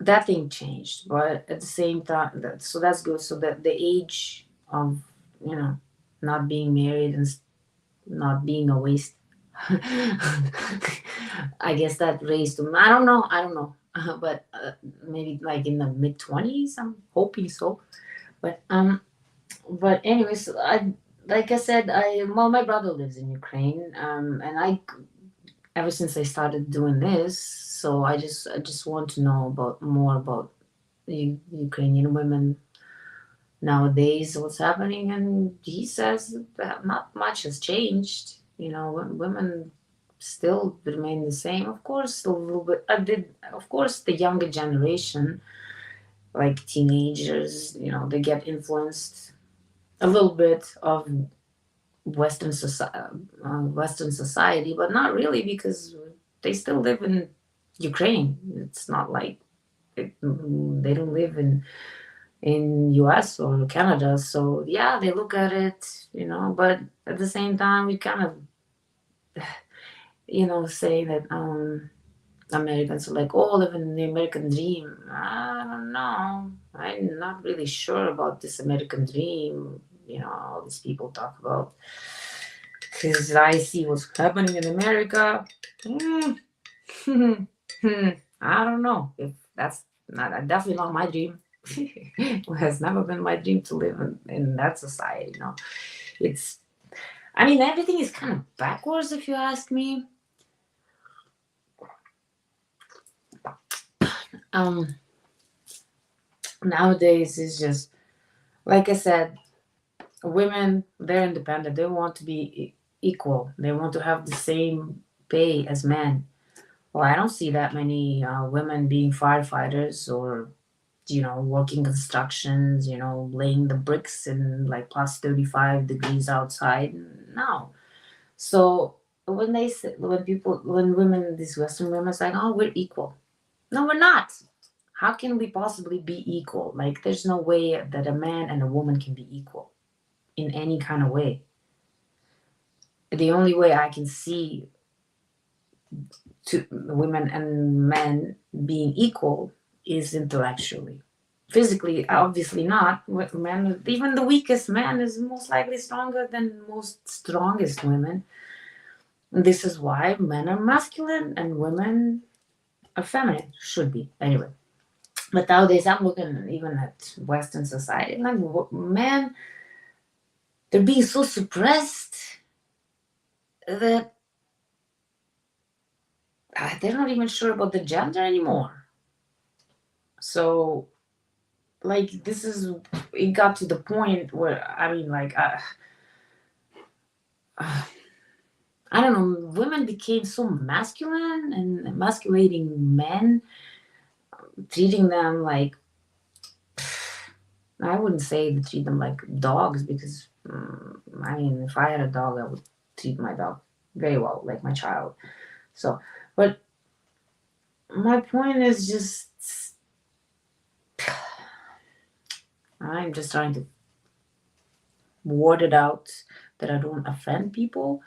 Speaker 1: that thing changed, but at the same time, so that's good. So that the age of not being married and not being a waste, I guess that raised them. I don't know, but maybe like in the mid-20s. I'm hoping so. But anyways, like I said, my brother lives in Ukraine, and ever since I started doing this, so I just want to know more about the Ukrainian women nowadays, what's happening. And he says that not much has changed. Women still remain the same. Of course, a little bit. Of course, the younger generation, like teenagers, they get influenced a little bit of Western society, but not really, because they still live in Ukraine. It's not like they don't live in US or Canada. So yeah, they look at it, but at the same time, we kind of say that Americans are like, oh, living the American dream. I don't know. I'm not really sure about this American dream. All these people talk about, because I see what's happening in America. I don't know if that's definitely not my dream. It has never been my dream to live in that society. Everything is kind of backwards, if you ask me. Nowadays it's just, like I said, women, they're independent. They want to be equal. They want to have the same pay as men. Well, I don't see that many women being firefighters or, working constructions, laying the bricks in like plus 35 degrees outside. No. So when they say, when women, these Western women say, oh, we're equal. No, we're not. How can we possibly be equal? Like, there's no way that a man and a woman can be equal in any kind of way. The only way I can see to women and men being equal is intellectually. Physically, obviously not. Men, even the weakest man is most likely stronger than most strongest women. This is why men are masculine and women are feminine. Should be, anyway. But nowadays, I'm looking even at Western society, like, men, they're being so suppressed that they're not even sure about the gender anymore. So, like, it got to the point where, I mean, like, I don't know, women became so masculine and emasculating men, treating them like, I wouldn't say they treat them like dogs, because, I mean, if I had a dog, I would treat my dog very well, like my child. So, but my point is just, I'm just trying to ward it out that I don't offend people.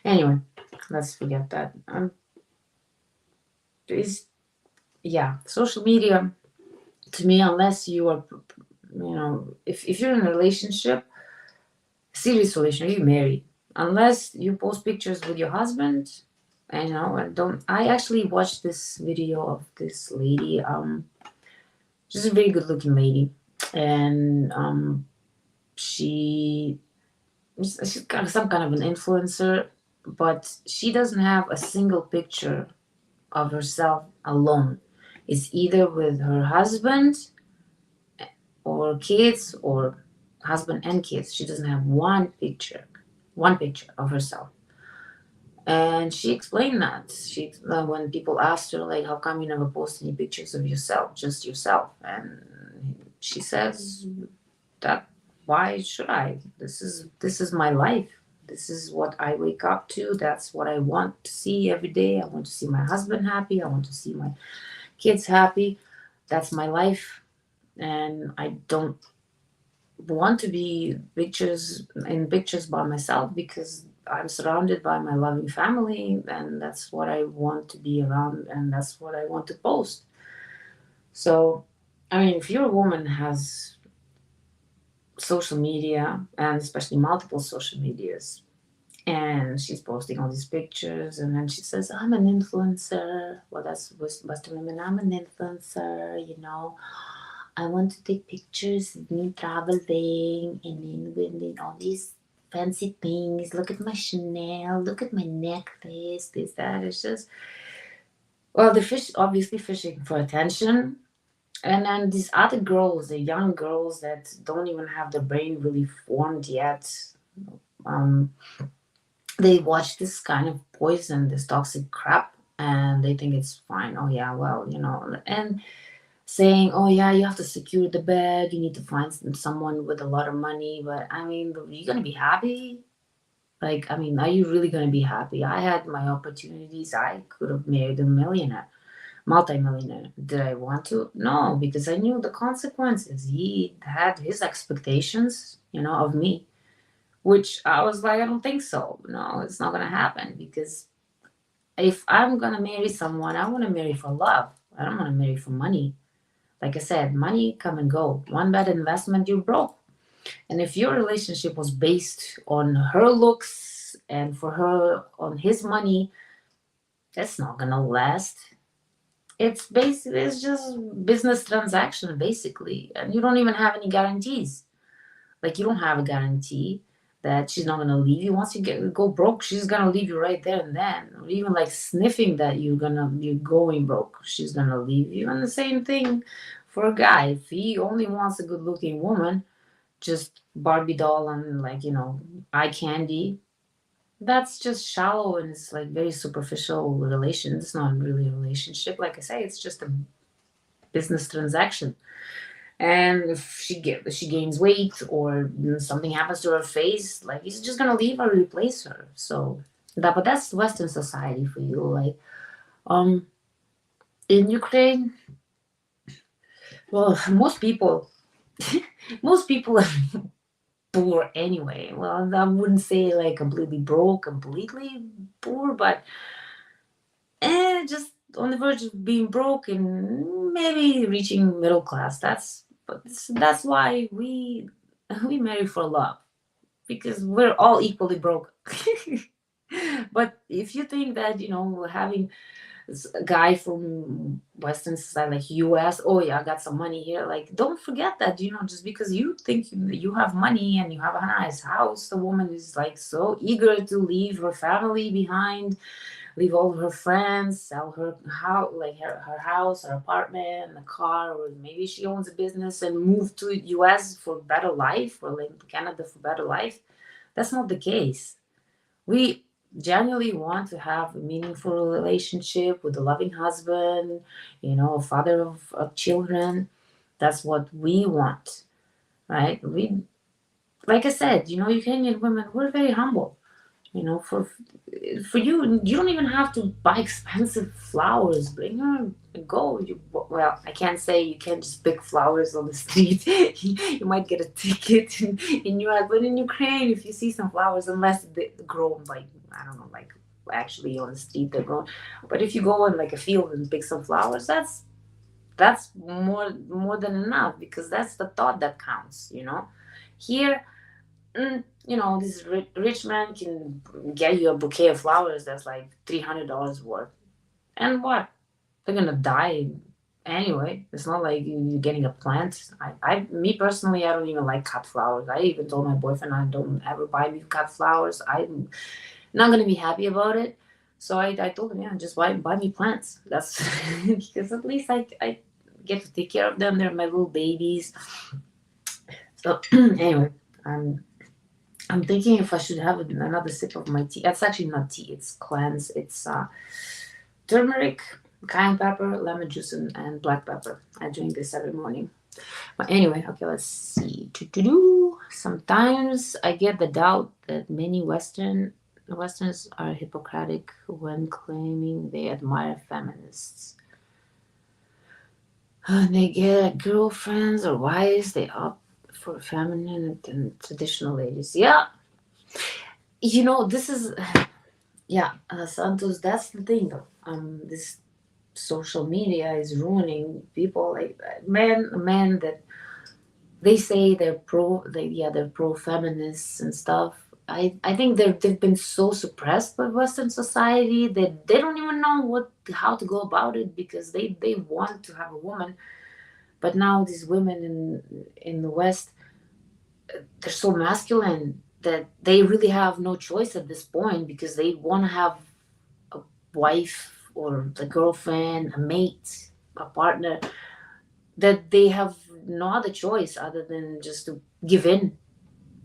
Speaker 1: Anyway, let's forget that. Social media, to me, unless you are, if you're in a relationship, serious relationship, you're married, unless you post pictures with your husband, I actually watched this video of this lady, she's a very good looking lady, and she's kind of some kind of an influencer, but she doesn't have a single picture of herself alone. It's either with her husband or kids, or husband and kids. She doesn't have one picture of herself. And she explained that. When people asked her, like, how come you never post any pictures of yourself, just yourself? And she says that, why should I? This is my life. This is what I wake up to. That's what I want to see every day. I want to see my husband happy. I want to see my kids happy. That's my life. And I don't want to be pictures by myself, because I'm surrounded by my loving family, and that's what I want to be around, and that's what I want to post. So, I mean, if your woman has social media, and especially multiple social medias, and she's posting all these pictures, and then she says, I'm an influencer. Well, that's Western women. I'm an influencer, I want to take pictures of me traveling and then all these fancy things. Look at my Chanel, look at my necklace, this, that. It's just, well, they're obviously fishing for attention. And then these other girls, the young girls that don't even have their brain really formed yet, they watch this kind of poison, this toxic crap, and they think it's fine. Oh yeah, well, and saying, oh yeah, you have to secure the bed, you need to find someone with a lot of money. But I mean, are you gonna be happy? Like, I mean, are you really gonna be happy? I had my opportunities. I could have married a millionaire, multi-millionaire. Did I want to? No, because I knew the consequences. He had his expectations, of me, which I was like, I don't think so. No, it's not gonna happen, because if I'm gonna marry someone, I want to marry for love. I don't want to marry for money. Like I said, money come and go. One bad investment, you're broke. And if your relationship was based on her looks and for her on his money, that's not gonna last. It's just business transaction, basically, and you don't even have any guarantees. Like, you don't have a guarantee that she's not gonna leave you. Once you go broke, she's gonna leave you right there and then. Or even like sniffing that you're going broke, she's gonna leave you. And the same thing for a guy. If he only wants a good-looking woman, just Barbie doll and like, eye candy. That's just shallow, and it's like very superficial relation. It's not really a relationship. Like I say, it's just a business transaction. And if she gains weight or something happens to her face, like he's just gonna leave her, replace her. So but that's Western society for you. Like in Ukraine, well, most people most people are poor anyway. Well, I wouldn't say like completely broke, completely poor, but just on the verge of being broke and maybe reaching middle class. That's why we marry for love, because we're all equally broke. But if you think that having a guy from Western society like US, oh yeah, I got some money here, like don't forget that just because you think you have money and you have a nice house, the woman is like so eager to leave her family behind, leave all of her friends, sell her house, like her house, her apartment, a car, or maybe she owns a business and move to US for better life, or like Canada for better life. That's not the case. We genuinely want to have a meaningful relationship with a loving husband, a father of children. That's what we want, right? We, like I said, Ukrainian women, we're very humble. For you don't even have to buy expensive flowers. Bring her and go. Well, I can't say you can't just pick flowers on the street. You might get a ticket in US, but in Ukraine, if you see some flowers, unless they're grown like, I don't know, like actually on the street they're grown. But if you go in like a field and pick some flowers, that's more than enough, because that's the thought that counts. Here, this rich man can get you a bouquet of flowers that's like $300 worth. And what? They're gonna die anyway. It's not like you're getting a plant. Me personally, I don't even like cut flowers. I even told my boyfriend I don't ever buy me cut flowers. I'm not gonna be happy about it. So I told him, yeah, just buy me plants. That's because at least I get to take care of them. They're my little babies. So anyway, I'm thinking if I should have another sip of my tea. It's actually not tea, it's cleanse. It's turmeric, cayenne pepper, lemon juice, and black pepper. I drink this every morning. But anyway, okay, let's see. Sometimes I get the doubt that many Westerns are hypocritic when claiming they admire feminists. They get girlfriends or wives, they opt for feminine and traditional ladies. Yeah, this is Santos. That's the thing, though. This social media is ruining people. Like men that they say they're pro feminists and stuff. I think they've been so suppressed by Western society that they don't even know how to go about it, because they want to have a woman, but now these women in the West, they're so masculine that they really have no choice at this point, because they want to have a wife or a girlfriend, a mate, a partner, that they have no other choice other than just to give in,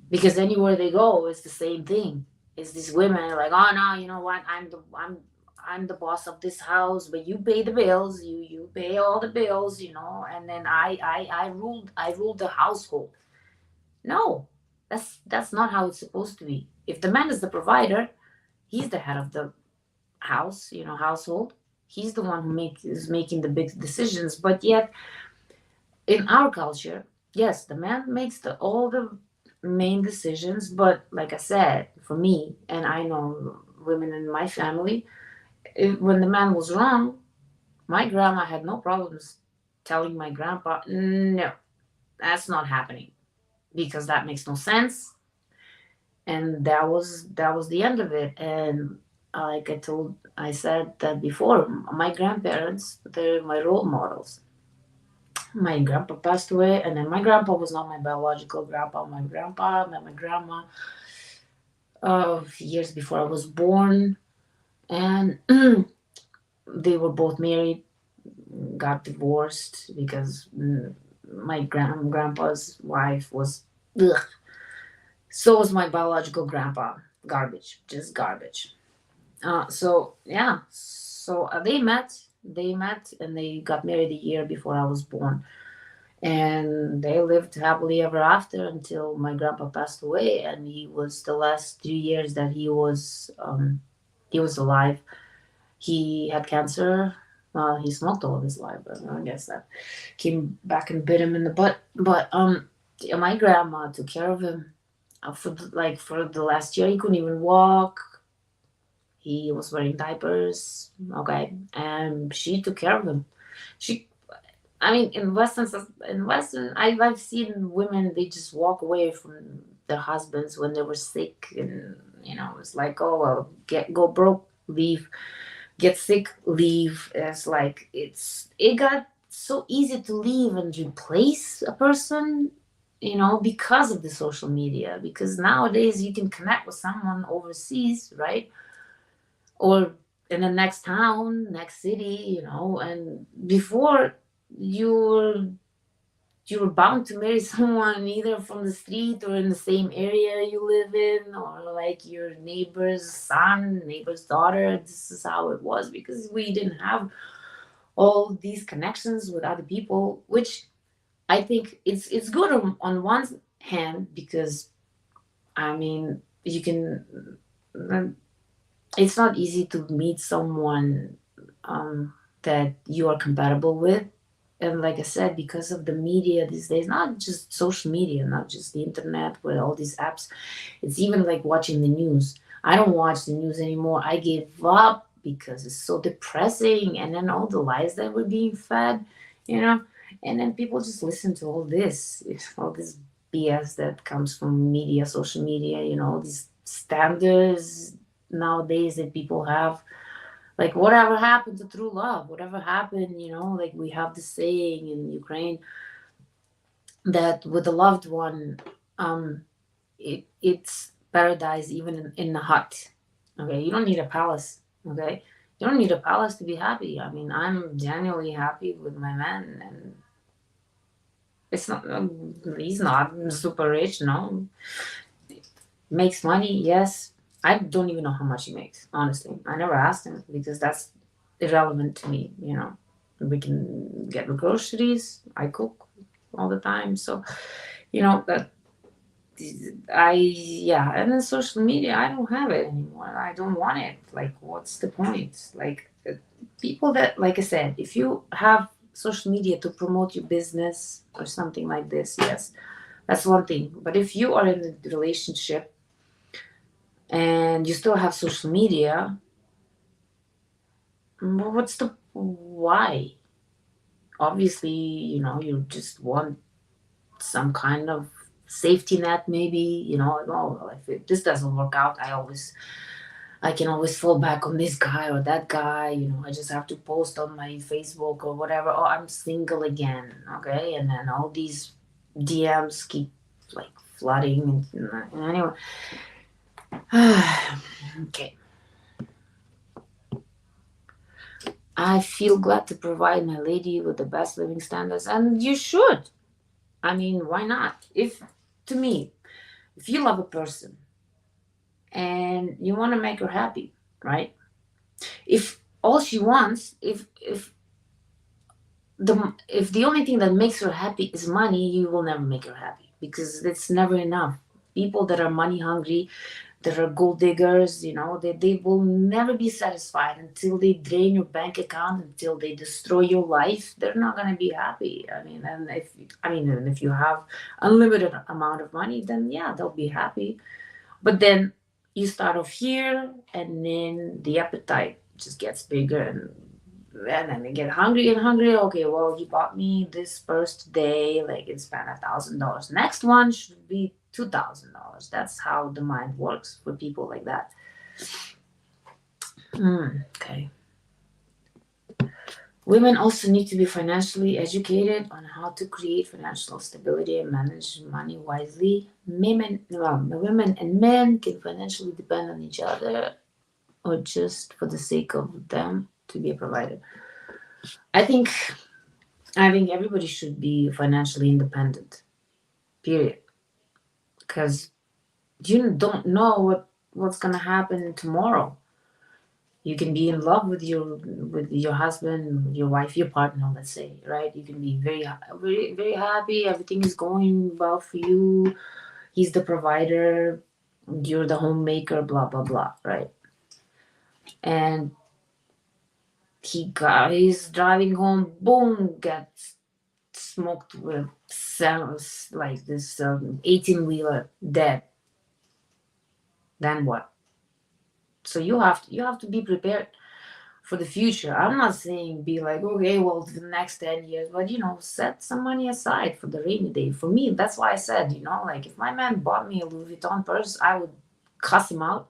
Speaker 1: because anywhere they go it's the same thing. It's these women like, oh no, you know what, I'm the boss of this house, but you pay the bills, you pay all the bills, and then I ruled the household. No, that's not how it's supposed to be. If the man is the provider, he's the head of the house, household. He's the one who is making the big decisions. But yet, in our culture, yes, the man makes all the main decisions. But like I said, for me, and I know women in my family, when the man was wrong, my grandma had no problems telling my grandpa, no, that's not happening, because that makes no sense. And that was the end of it. And like I said that before, my grandparents, they're my role models. My grandpa passed away, and then my grandpa was not my biological grandpa. My grandpa met my grandma years before I was born, and they were both married, got divorced because my grandpa's wife was ugh. So was my biological grandpa. Garbage, just garbage. So yeah, so they met, and they got married a year before I was born, and they lived happily ever after until my grandpa passed away, and he was the last 3 years that he was alive. He had cancer. Well, he smoked all of his life, but I guess that came back and bit him in the butt. But my grandma took care of him for the last year. He couldn't even walk. He was wearing diapers. Okay, and she took care of him. She, I mean, I've seen women, they just walk away from their husbands when they were sick, and it's like, oh well, go broke, leave, get sick, leave. It's like it got so easy to leave and replace a person, because of the social media. Because nowadays you can connect with someone overseas, right? Or in the next town, next city, and before you were you were bound to marry someone either from the street or in the same area you live in, or like your neighbor's son, neighbor's daughter. This is how it was, because we didn't have all these connections with other people, which I think it's good on one hand, because I mean you can. It's not easy to meet someone that you are compatible with. And like I said, because of the media these days, not just social media, not just the internet with all these apps, it's even like watching the news. I don't watch the news anymore. I gave up because it's so depressing. And then all the lies that we're being fed, you know, and then people just listen to all this BS that comes from media, social media, these standards nowadays that people have, like whatever happened to true love, whatever happened, like we have this saying in Ukraine that with a loved one, it's paradise even in a hut. Okay, you don't need a palace. Okay, you don't need a palace to be happy. I mean, I'm genuinely happy with my man, and it's not he's not super rich, no. Makes money, yes. I don't even know how much he makes, honestly. I never asked him because that's irrelevant to me, We can get the groceries. I cook all the time. So, that and then social media, I don't have it anymore. I don't want it. Like, what's the point? Like, people that, like I said, if you have social media to promote your business or something like this, yes, that's one thing. But if you are in a relationship and you still have social media, what's the why? Obviously, you just want some kind of safety net, maybe, like, oh, well, if this doesn't work out, I can always fall back on this guy or that guy, I just have to post on my Facebook or whatever, oh, I'm single again, okay? And then all these DMs keep like flooding, and anyway. Okay. I feel glad to provide my lady with the best living standards, and you should. I mean, why not? To me, if you love a person and you want to make her happy, right? If all she wants, if the only thing that makes her happy is money, you will never make her happy, because it's never enough. People that are money hungry, that are gold diggers, they will never be satisfied until they drain your bank account, until they destroy your life. They're not going to be happy. And if you have unlimited amount of money, then yeah, they'll be happy. But then you start off here, and then the appetite just gets bigger, and then they get hungry and hungry. Okay, well, he bought me this purse today, like it spent $1,000. Next one should be $2,000. That's how the mind works for people like that. Okay. Women also need to be financially educated on how to create financial stability and manage money wisely. Women and men can financially depend on each other, or just for the sake of them to be a provider. I think everybody should be financially independent. Period. because you don't know what's gonna happen tomorrow. You can be in love with your husband, your wife, your partner, let's say, right? You can be very, very happy. Everything is going well for you. He's the provider. You're the homemaker. Blah blah blah, right? And he's driving home. Boom, gets smoked with like this 18-wheeler, dead. Then what? So you have to be prepared for the future. I'm not saying be like, okay, well, for the next 10 years, but set some money aside for the rainy day. For me, that's why I said, like if my man bought me a Louis Vuitton purse, I would cuss him out,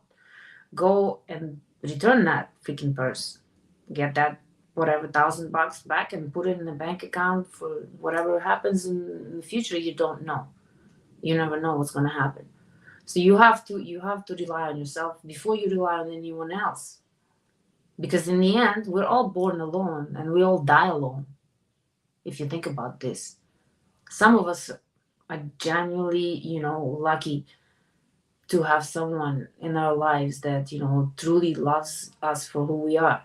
Speaker 1: go and return that freaking purse, get that whatever $1,000 back and put it in a bank account for whatever happens in the future. You don't know. You never know what's going to happen. So you have to rely on yourself before you rely on anyone else. Because in the end, we're all born alone and we all die alone. If you think about this, some of us are genuinely, lucky to have someone in our lives that, truly loves us for who we are.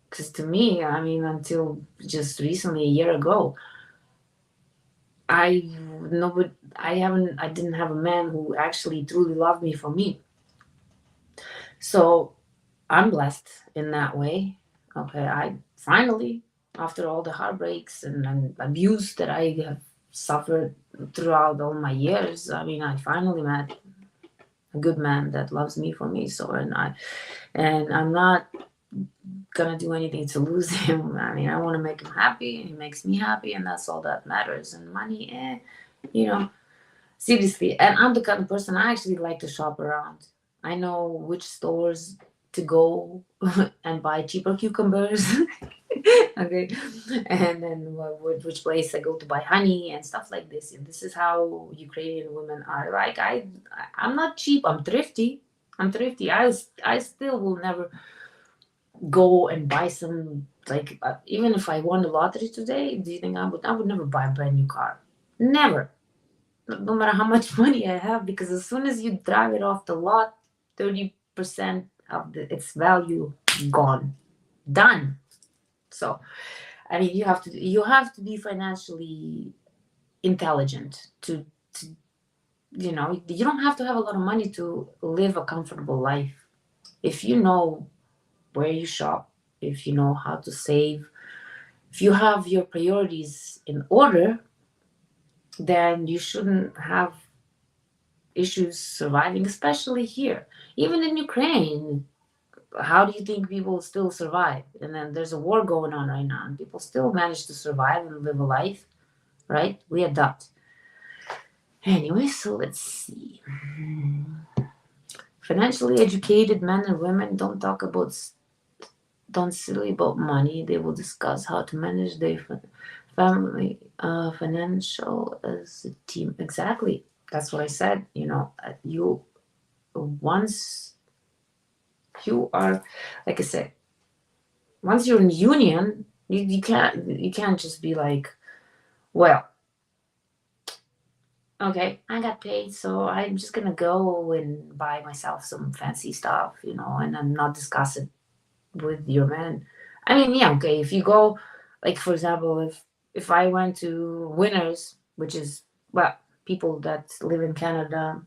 Speaker 1: Because to me, I mean, until just recently, a year ago, I didn't have a man who actually truly loved me for me. So I'm blessed in that way. Okay, I finally, after all the heartbreaks and abuse that I have suffered throughout all my years, I mean, I finally met a good man that loves me for me. So, and I'm not gonna do anything to lose him. I mean, I want to make him happy, and he makes me happy, and that's all that matters. And money, seriously. And I'm the kind of person, I actually like to shop around. I know which stores to go and buy cheaper cucumbers. Okay, and then which place I go to buy honey and stuff like this. And this is how Ukrainian women are. Like I'm not cheap. I'm thrifty. I still will never go and buy some, like even if I won the lottery today. Do you think I would never buy a brand new car? Never. No matter how much money I have, because as soon as you drive it off the lot, 30% of its value gone, done. So, I mean, you have to be financially intelligent to you don't have to have a lot of money to live a comfortable life. If you know where you shop, if you know how to save, if you have your priorities in order, then you shouldn't have issues surviving, especially here. Even in Ukraine, how do you think people still survive? And then there's a war going on right now, and people still manage to survive and live a life, right? We adapt. Anyway, so let's see. Financially educated men and women don't silly about money. They will discuss how to manage their family financial as a team. Exactly. That's what I said. Once you are, like I said, once you're in union, you can't just be like, well, okay, I got paid, so I'm just gonna go and buy myself some fancy stuff, and I'm not discuss it with your man. I mean, yeah, okay, if you go, like for example, if I went to Winners, which is, well, people that live in Canada,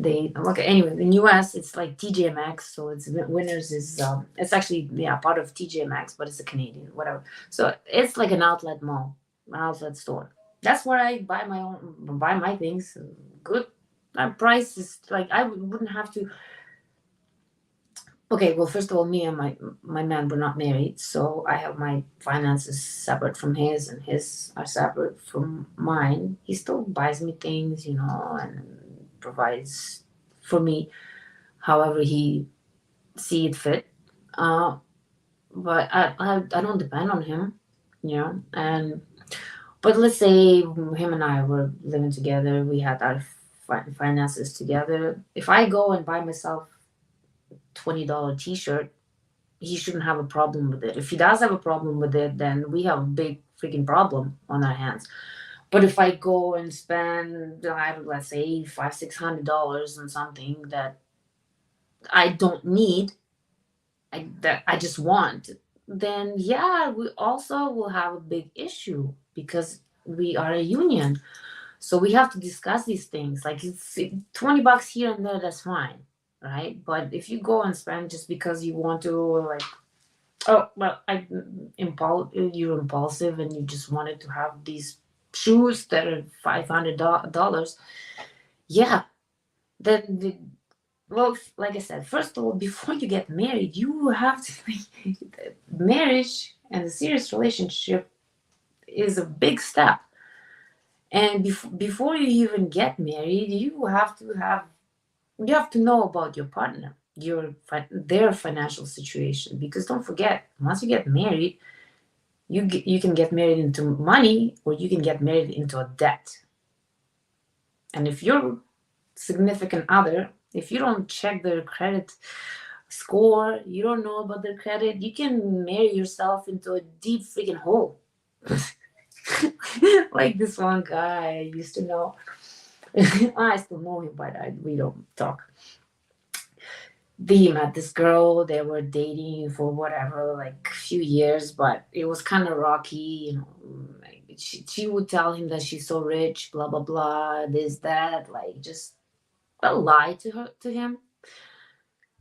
Speaker 1: anyway, in US it's like TJ Maxx, so it's Winners is it's actually part of TJ Maxx, but it's a Canadian, whatever. So it's like an outlet mall, an outlet store. That's where I buy my things. Good price is like I wouldn't have to. Okay, well, first of all, me and my man were not married, so I have my finances separate from his, and his are separate from mine. He still buys me things, and provides for me however he see it fit. But I don't depend on him, but let's say him and I were living together. We had our finances together. If I go and buy myself $20 t-shirt, he shouldn't have a problem with it. If he does have a problem with it, then we have a big freaking problem on our hands. But if I go and spend, let's say, $500-$600 on something that I don't need, that I just want, then yeah, we also will have a big issue because we are a union. So we have to discuss these things. Like, it's $20 here and there, that's fine, right? But if you go and spend just because you want to, like, oh well, you're impulsive and you just wanted to have these shoes that are $500, yeah, then well, like I said, first of all, before you get married, you have to marriage and a serious relationship is a big step. And before you even get married, you have to know about your partner, their financial situation. Because don't forget, once you get married, you can get married into money, or you can get married into a debt. And if your significant other, if you don't check their credit score, you don't know about their credit, you can marry yourself into a deep freaking hole. Like this one guy I used to know. I still know him, but we don't talk. They met this girl, they were dating for whatever, like a few years, but it was kind of rocky, like she would tell him that she's so rich, blah blah blah, this that, like just a lie to him.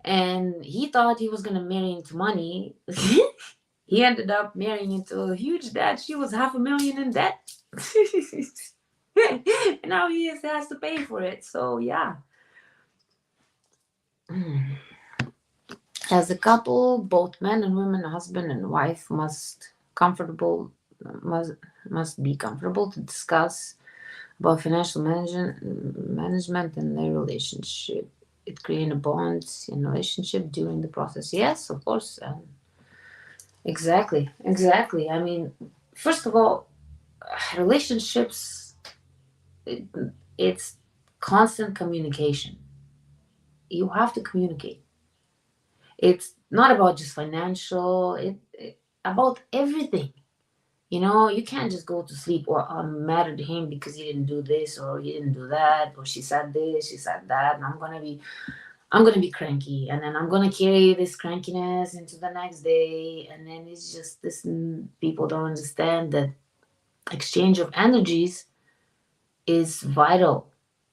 Speaker 1: And he thought he was gonna marry into money. He ended up marrying into a huge debt. She was $500,000 in debt. And now he has to pay for it. So yeah. As a couple, both men and women, husband and wife, must be comfortable to discuss about financial management and their relationship. It creates a bond in relationship during the process. Yes, of course. Exactly. I mean, first of all, relationships, it's constant communication. You have to communicate. It's not about just financial, it about everything. You can't just go to sleep, or I'm mad at him because he didn't do this or he didn't do that, or she said this, she said that, and I'm gonna be cranky, and then I'm gonna carry this crankiness into the next day, and then it's just this. People don't understand that exchange of energies is vital.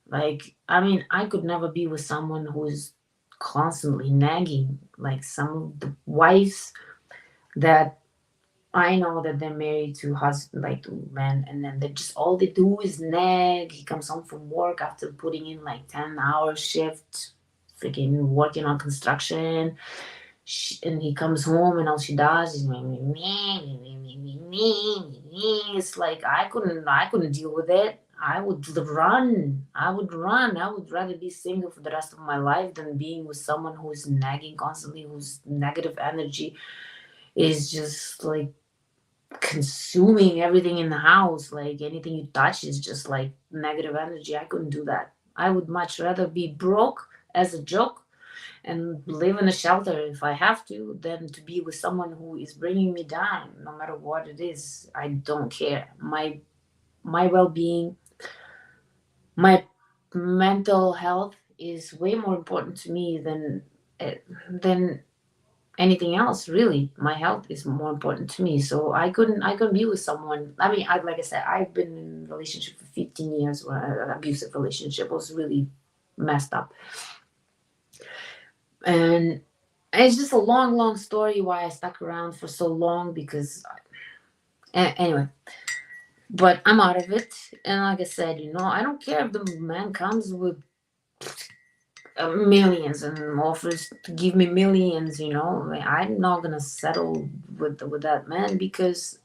Speaker 1: Like, I mean, I could never be with someone who is constantly nagging, like some of the wives that I know that they're married to husband, like to men, and then they just all they do is nag. He comes home from work after putting in like 10-hour shift, freaking working on construction, and he comes home and all she does is me, me, me, me, me, me, me, me. It's like I couldn't deal with it. I would run. I would rather be single for the rest of my life than being with someone who is nagging constantly, whose negative energy is just like consuming everything in the house. Like anything you touch is just like negative energy. I couldn't do that. I would much rather be broke as a joke and live in a shelter if I have to, than to be with someone who is bringing me down no matter what it is. I don't care. My well-being, my mental health is way more important to me than anything else. Really, my health is more important to me. So I couldn't be with someone. I mean, like I said, I've been in a relationship for 15 years where an abusive relationship was really messed up. And it's just a long story why I stuck around for so long, because anyway, but I'm out of it. And like I said, I don't care if the man comes with millions and offers to give me millions. I'm not gonna settle with that man, because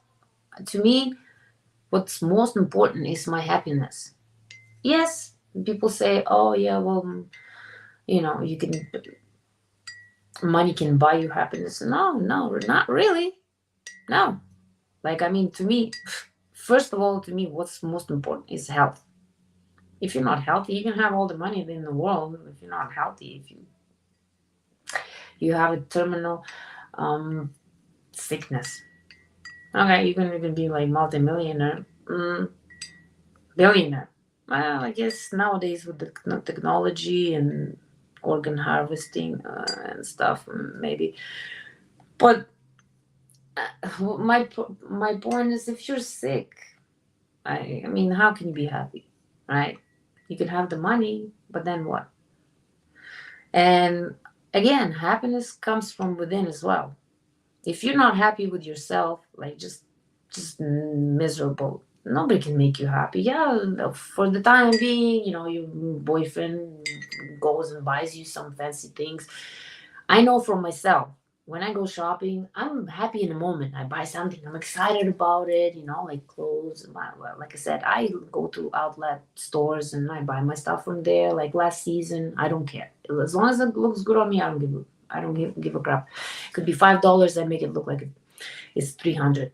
Speaker 1: to me, what's most important is my happiness. Yes, people say, oh yeah, well, you can, money can buy you happiness. No, not really. No. Like, I mean, to me, first of all, what's most important is health. If you're not healthy, you can have all the money in the world. If you're not healthy, if you have a terminal sickness, okay, you can be like multimillionaire. billionaire. Well, I guess nowadays with the technology and organ harvesting and stuff, maybe. But my point is, if you're sick, I mean, how can you be happy, right? You can have the money, but then what? And again, happiness comes from within as well. If you're not happy with yourself, like just miserable, nobody can make you happy. Yeah, for the time being, your boyfriend goes and buys you some fancy things. I know from myself, when I go shopping, I'm happy in the moment. I buy something, I'm excited about it, like clothes. Like I said, I go to outlet stores and I buy my stuff from there. Like last season, I don't care. As long as it looks good on me, I don't give a crap. It could be $5. I make it look like it's 300.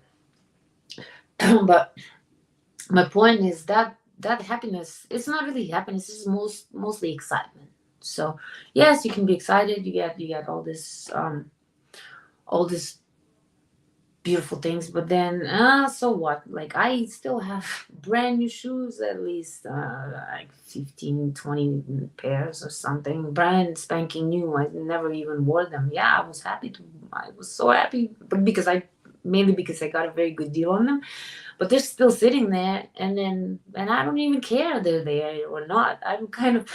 Speaker 1: But my point is that happiness, it's not really happiness. It's mostly excitement. So yes, you can be excited. You get all this beautiful things, but then so what? Like I still have brand new shoes, at least like 15, 20 pairs or something, brand spanking new. I never even wore them. Yeah, I was so happy, but mainly because I got a very good deal on them. But they're still sitting there, and I don't even care they're there or not. I'm kind of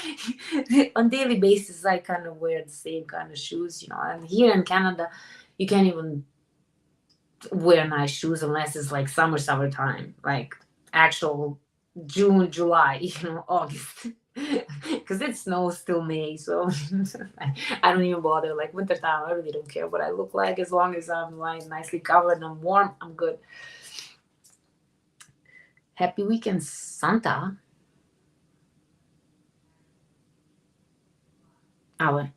Speaker 1: on daily basis, I kind of wear the same kind of shoes, and here in Canada you can't even wear nice shoes unless it's like summertime, like actual June, July, August. Because it snows till May, so I don't even bother. Like wintertime, I really don't care what I look like, as long as I'm like nicely covered and I'm warm, I'm good. Happy weekend, Santa. Oh,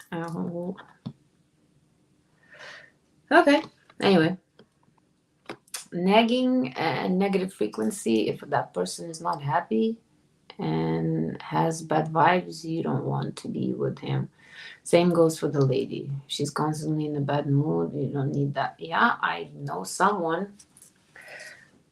Speaker 1: okay. Anyway, nagging and negative frequency. If that person is not happy and has bad vibes, you don't want to be with him. Same goes for the lady. She's constantly in a bad mood. You don't need that. Yeah, I know someone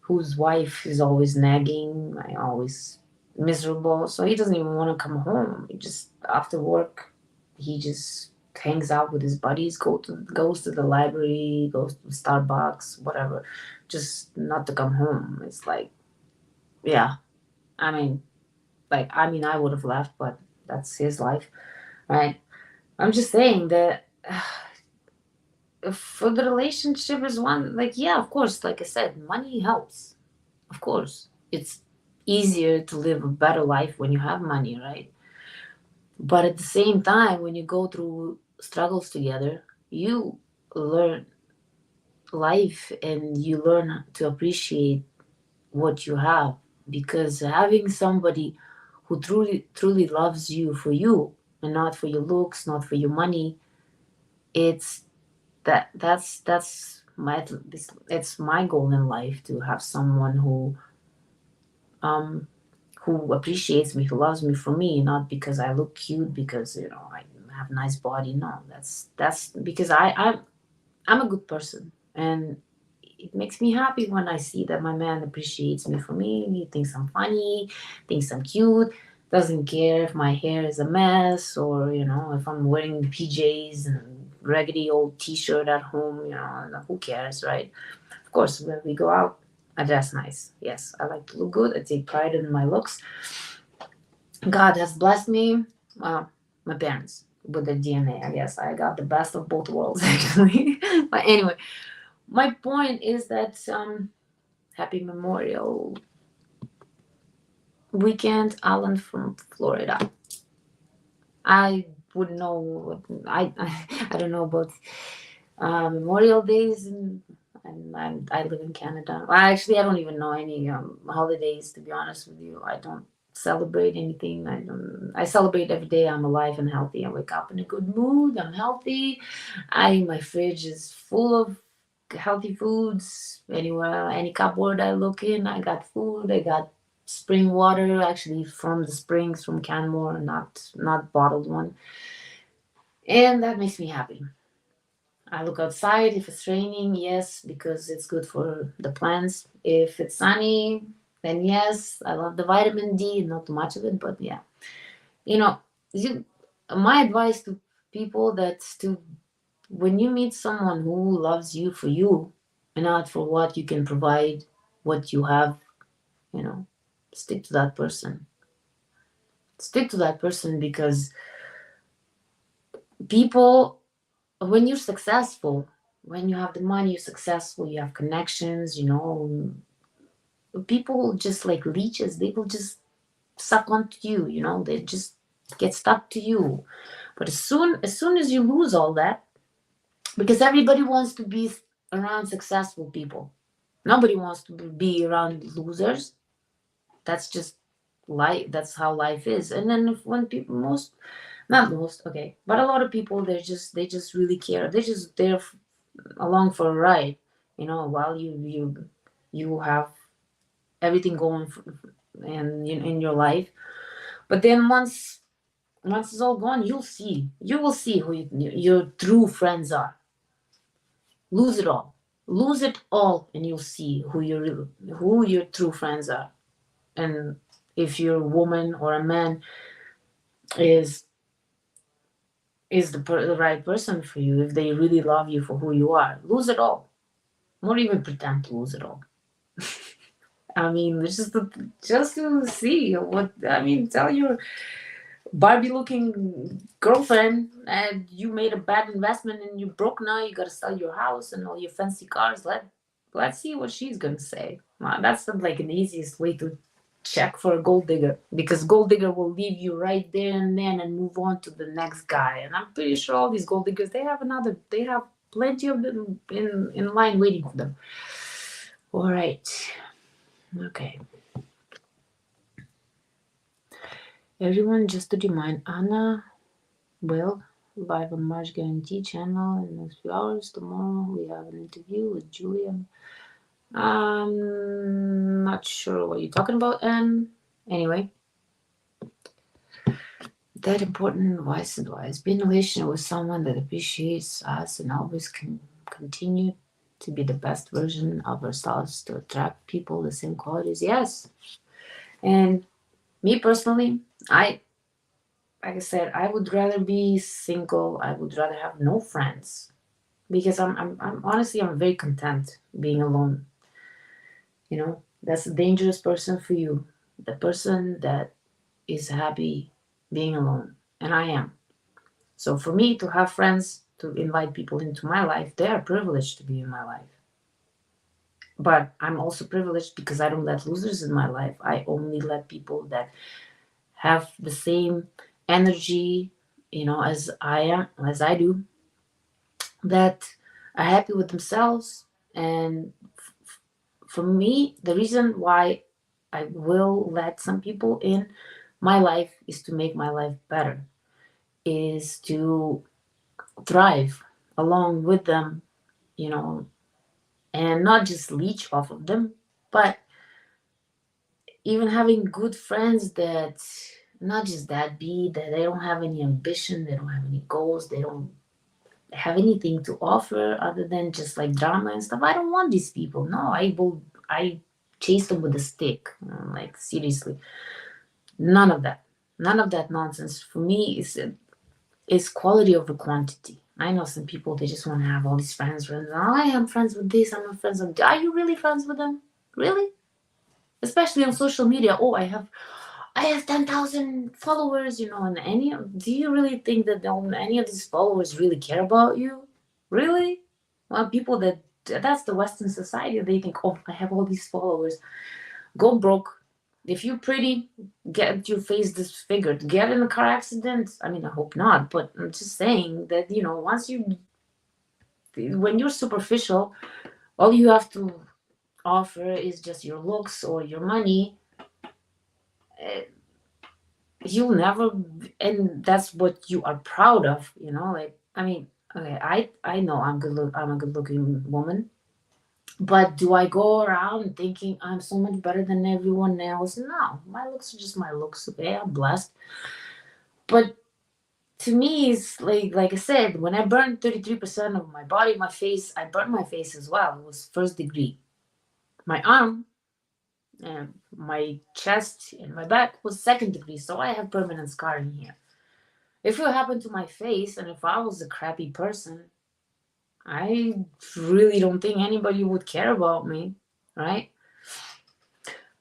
Speaker 1: whose wife is always nagging, always miserable. So he doesn't even want to come home. He just after work, he just hangs out with his buddies, goes to the library, goes to Starbucks, whatever, just not to come home. It's like, yeah, I mean, I would have left, but that's his life, right? I'm just saying that for the relationship is one, like, yeah, of course, like I said, money helps. Of course, it's easier to live a better life when you have money, right? But at the same time, when you go through struggles together, you learn life and you learn to appreciate what you have, because having somebody who truly loves you for you and not for your looks, not for your money, it's that's my it's my goal in life, to have someone um who appreciates me, who loves me for me, not because I look cute, because I have a nice body. No, that's because I'm a good person, and it makes me happy when I see that my man appreciates me for me. He thinks I'm funny, thinks I'm cute, doesn't care if my hair is a mess, or if I'm wearing PJs and raggedy old T-shirt at home. Who cares, right? Of course, when we go out, I dress nice. Yes, I like to look good. I take pride in my looks. God has blessed me. Well, my parents with their DNA. I guess I got the best of both worlds, actually. But anyway, my point is that happy Memorial weekend, Alan from Florida. I would know. I don't know about Memorial Days, and I live in Canada. I don't even know any holidays, to be honest with you. I don't celebrate anything. I celebrate every day I'm alive and healthy. I wake up in a good mood. I'm healthy. My fridge is full of healthy foods. Anywhere, any cupboard I look in, I got food. I got spring water, actually from the springs from Canmore, not bottled one, and that makes me happy. I look outside. If it's raining, yes, because it's good for the plants. If it's sunny, then yes, I love the vitamin D, not too much of it, but yeah. You know, my advice to people that's to, when you meet someone who loves you for you and not for what you can provide, what you have, stick to that person. Stick to that person, because people, when you're successful, when you have the money, you're successful, you have connections, people just like leeches, they will just suck onto you, they just get stuck to you. But as soon as you lose all that, because everybody wants to be around successful people, nobody wants to be around losers. That's just life. That's how life is. And then when people, not most, okay, but a lot of people, they just really care. They're just there along for a ride, while you have everything going in your life. But then once it's all gone, you will see who your true friends are. Lose it all. Lose it all, and you'll see who your true friends are. And if you're a woman or a man is the right person for you, if they really love you for who you are, lose it all. Not even pretend to lose it all. I mean, just to see what, tell your Barbie-looking girlfriend and you made a bad investment and you broke now. You gotta sell your house and all your fancy cars. Let's see what she's gonna say. That's like an easiest way to check for a gold digger, because gold digger will leave you right there and then and move on to the next guy. And I'm pretty sure all these gold diggers, they have plenty of them in line waiting for them. All right. Okay. Everyone, just to remind, Anna will live on March Guarantee channel in the next few hours. Tomorrow we have an interview with Julia. I'm not sure what you're talking about, and anyway, that important wise advice. Be in a relationship with someone that appreciates us and always can continue to be the best version of ourselves to attract people the same qualities. Yes. And me personally, like I said, I would rather be single. I would rather have no friends, because I'm honestly, I'm very content being alone. That's a dangerous person for you. The person that is happy being alone. And I am. So for me to have friends, to invite people into my life, they are privileged to be in my life. But I'm also privileged because I don't let losers in my life. I only let people that have the same energy, as I do, that are happy with themselves. And for me, the reason why I will let some people in my life is to make my life better, is to thrive along with them, and not just leech off of them, but even having good friends that not just that they don't have any ambition, they don't have any goals, they don't have anything to offer other than just like drama and stuff. I don't want these people. No, I chase them with a stick. Like seriously, none of that nonsense. For me, is quality over quantity. I know some people, they just want to have all these friends. Oh, I am friends with this. I'm friends with that. Are you really friends with them? Really? Especially on social media. Oh, I have 10,000 followers, and do you really think that any of these followers really care about you? Really? Well, people that's the Western society. They think, oh, I have all these followers. Go broke. If you're pretty, get your face disfigured. Get in a car accident. I mean, I hope not, but I'm just saying that, when you're superficial, all you have to offer is just your looks or your money. You'll never, and that's what you are proud of, like, I mean, okay, I know I'm a good looking woman, but do I go around thinking I'm so much better than everyone else? No, my looks are just my looks. Okay, I'm blessed. But to me, it's like I said, when I burned 33% of my body, my face, I burned my face as well. It was first degree. My arm, and my chest and my back was 2nd degree, so I have permanent scarring here. If it happened to my face, and if I was a crappy person, I really don't think anybody would care about me, right?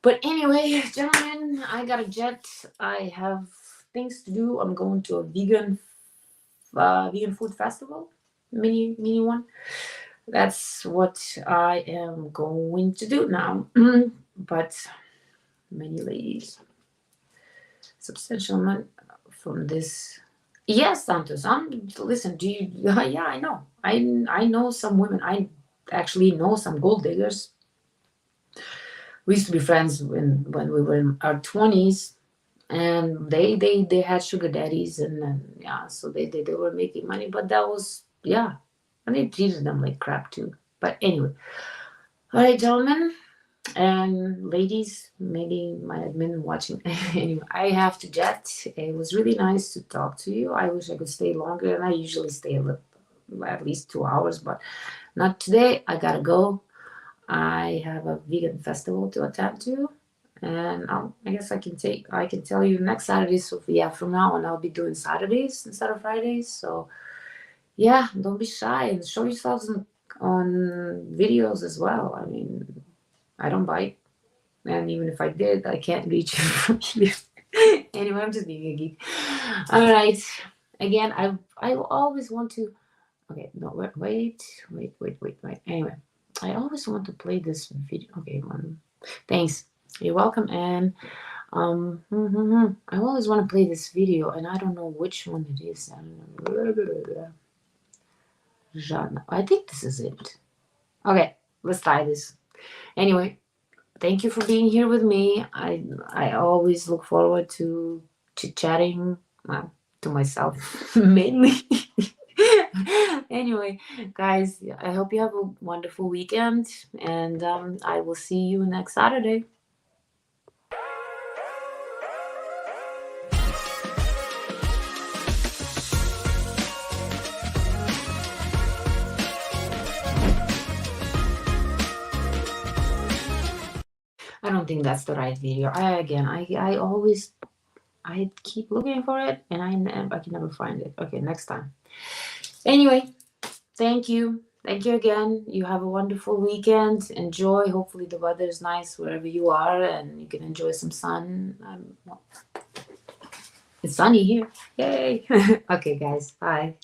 Speaker 1: But anyway, gentlemen, I got a jet. I have things to do. I'm going to a vegan food festival, mini one. That's what I am going to do now. But many ladies, substantial amount from this. Yes, Santos. Listen. Do you? Yeah, I know. I know some women. I actually know some gold diggers. We used to be friends when we were in our 20s, and they had sugar daddies, and yeah, so they were making money, but that was, yeah, and they treated them like crap too. But anyway, all right, gentlemen and ladies, maybe my admin watching. Anyway, I have to jet. It was really nice to talk to you. I wish I could stay longer, and I usually stay at least 2 hours, but not today. I gotta go. I have a vegan festival to attend to, and I guess I can tell you next Saturday. So yeah, from now on I'll be doing Saturdays instead of Fridays. So yeah, don't be shy and show yourselves on videos as well. I mean, I don't bite, and even if I did, I can't reach you from here. Anyway, I'm just being a geek. All right. Again, I always want to. Okay, no, wait. Anyway, I always want to play this video. Okay, thanks. You're welcome. And I always want to play this video, and I don't know which one it is. I think this is it. Okay, let's try this. Anyway, thank you for being here with me. I always look forward to chit-chatting, well, to myself mainly. Anyway, guys, I hope you have a wonderful weekend, and I will see you next Saturday. I don't think that's the right video. I always keep looking for it, and I can never find it. Okay, next time. Anyway, thank you again. You have a wonderful weekend. Enjoy. Hopefully the weather is nice wherever you are, and you can enjoy some sun. It's sunny here. Yay. Okay, guys, bye.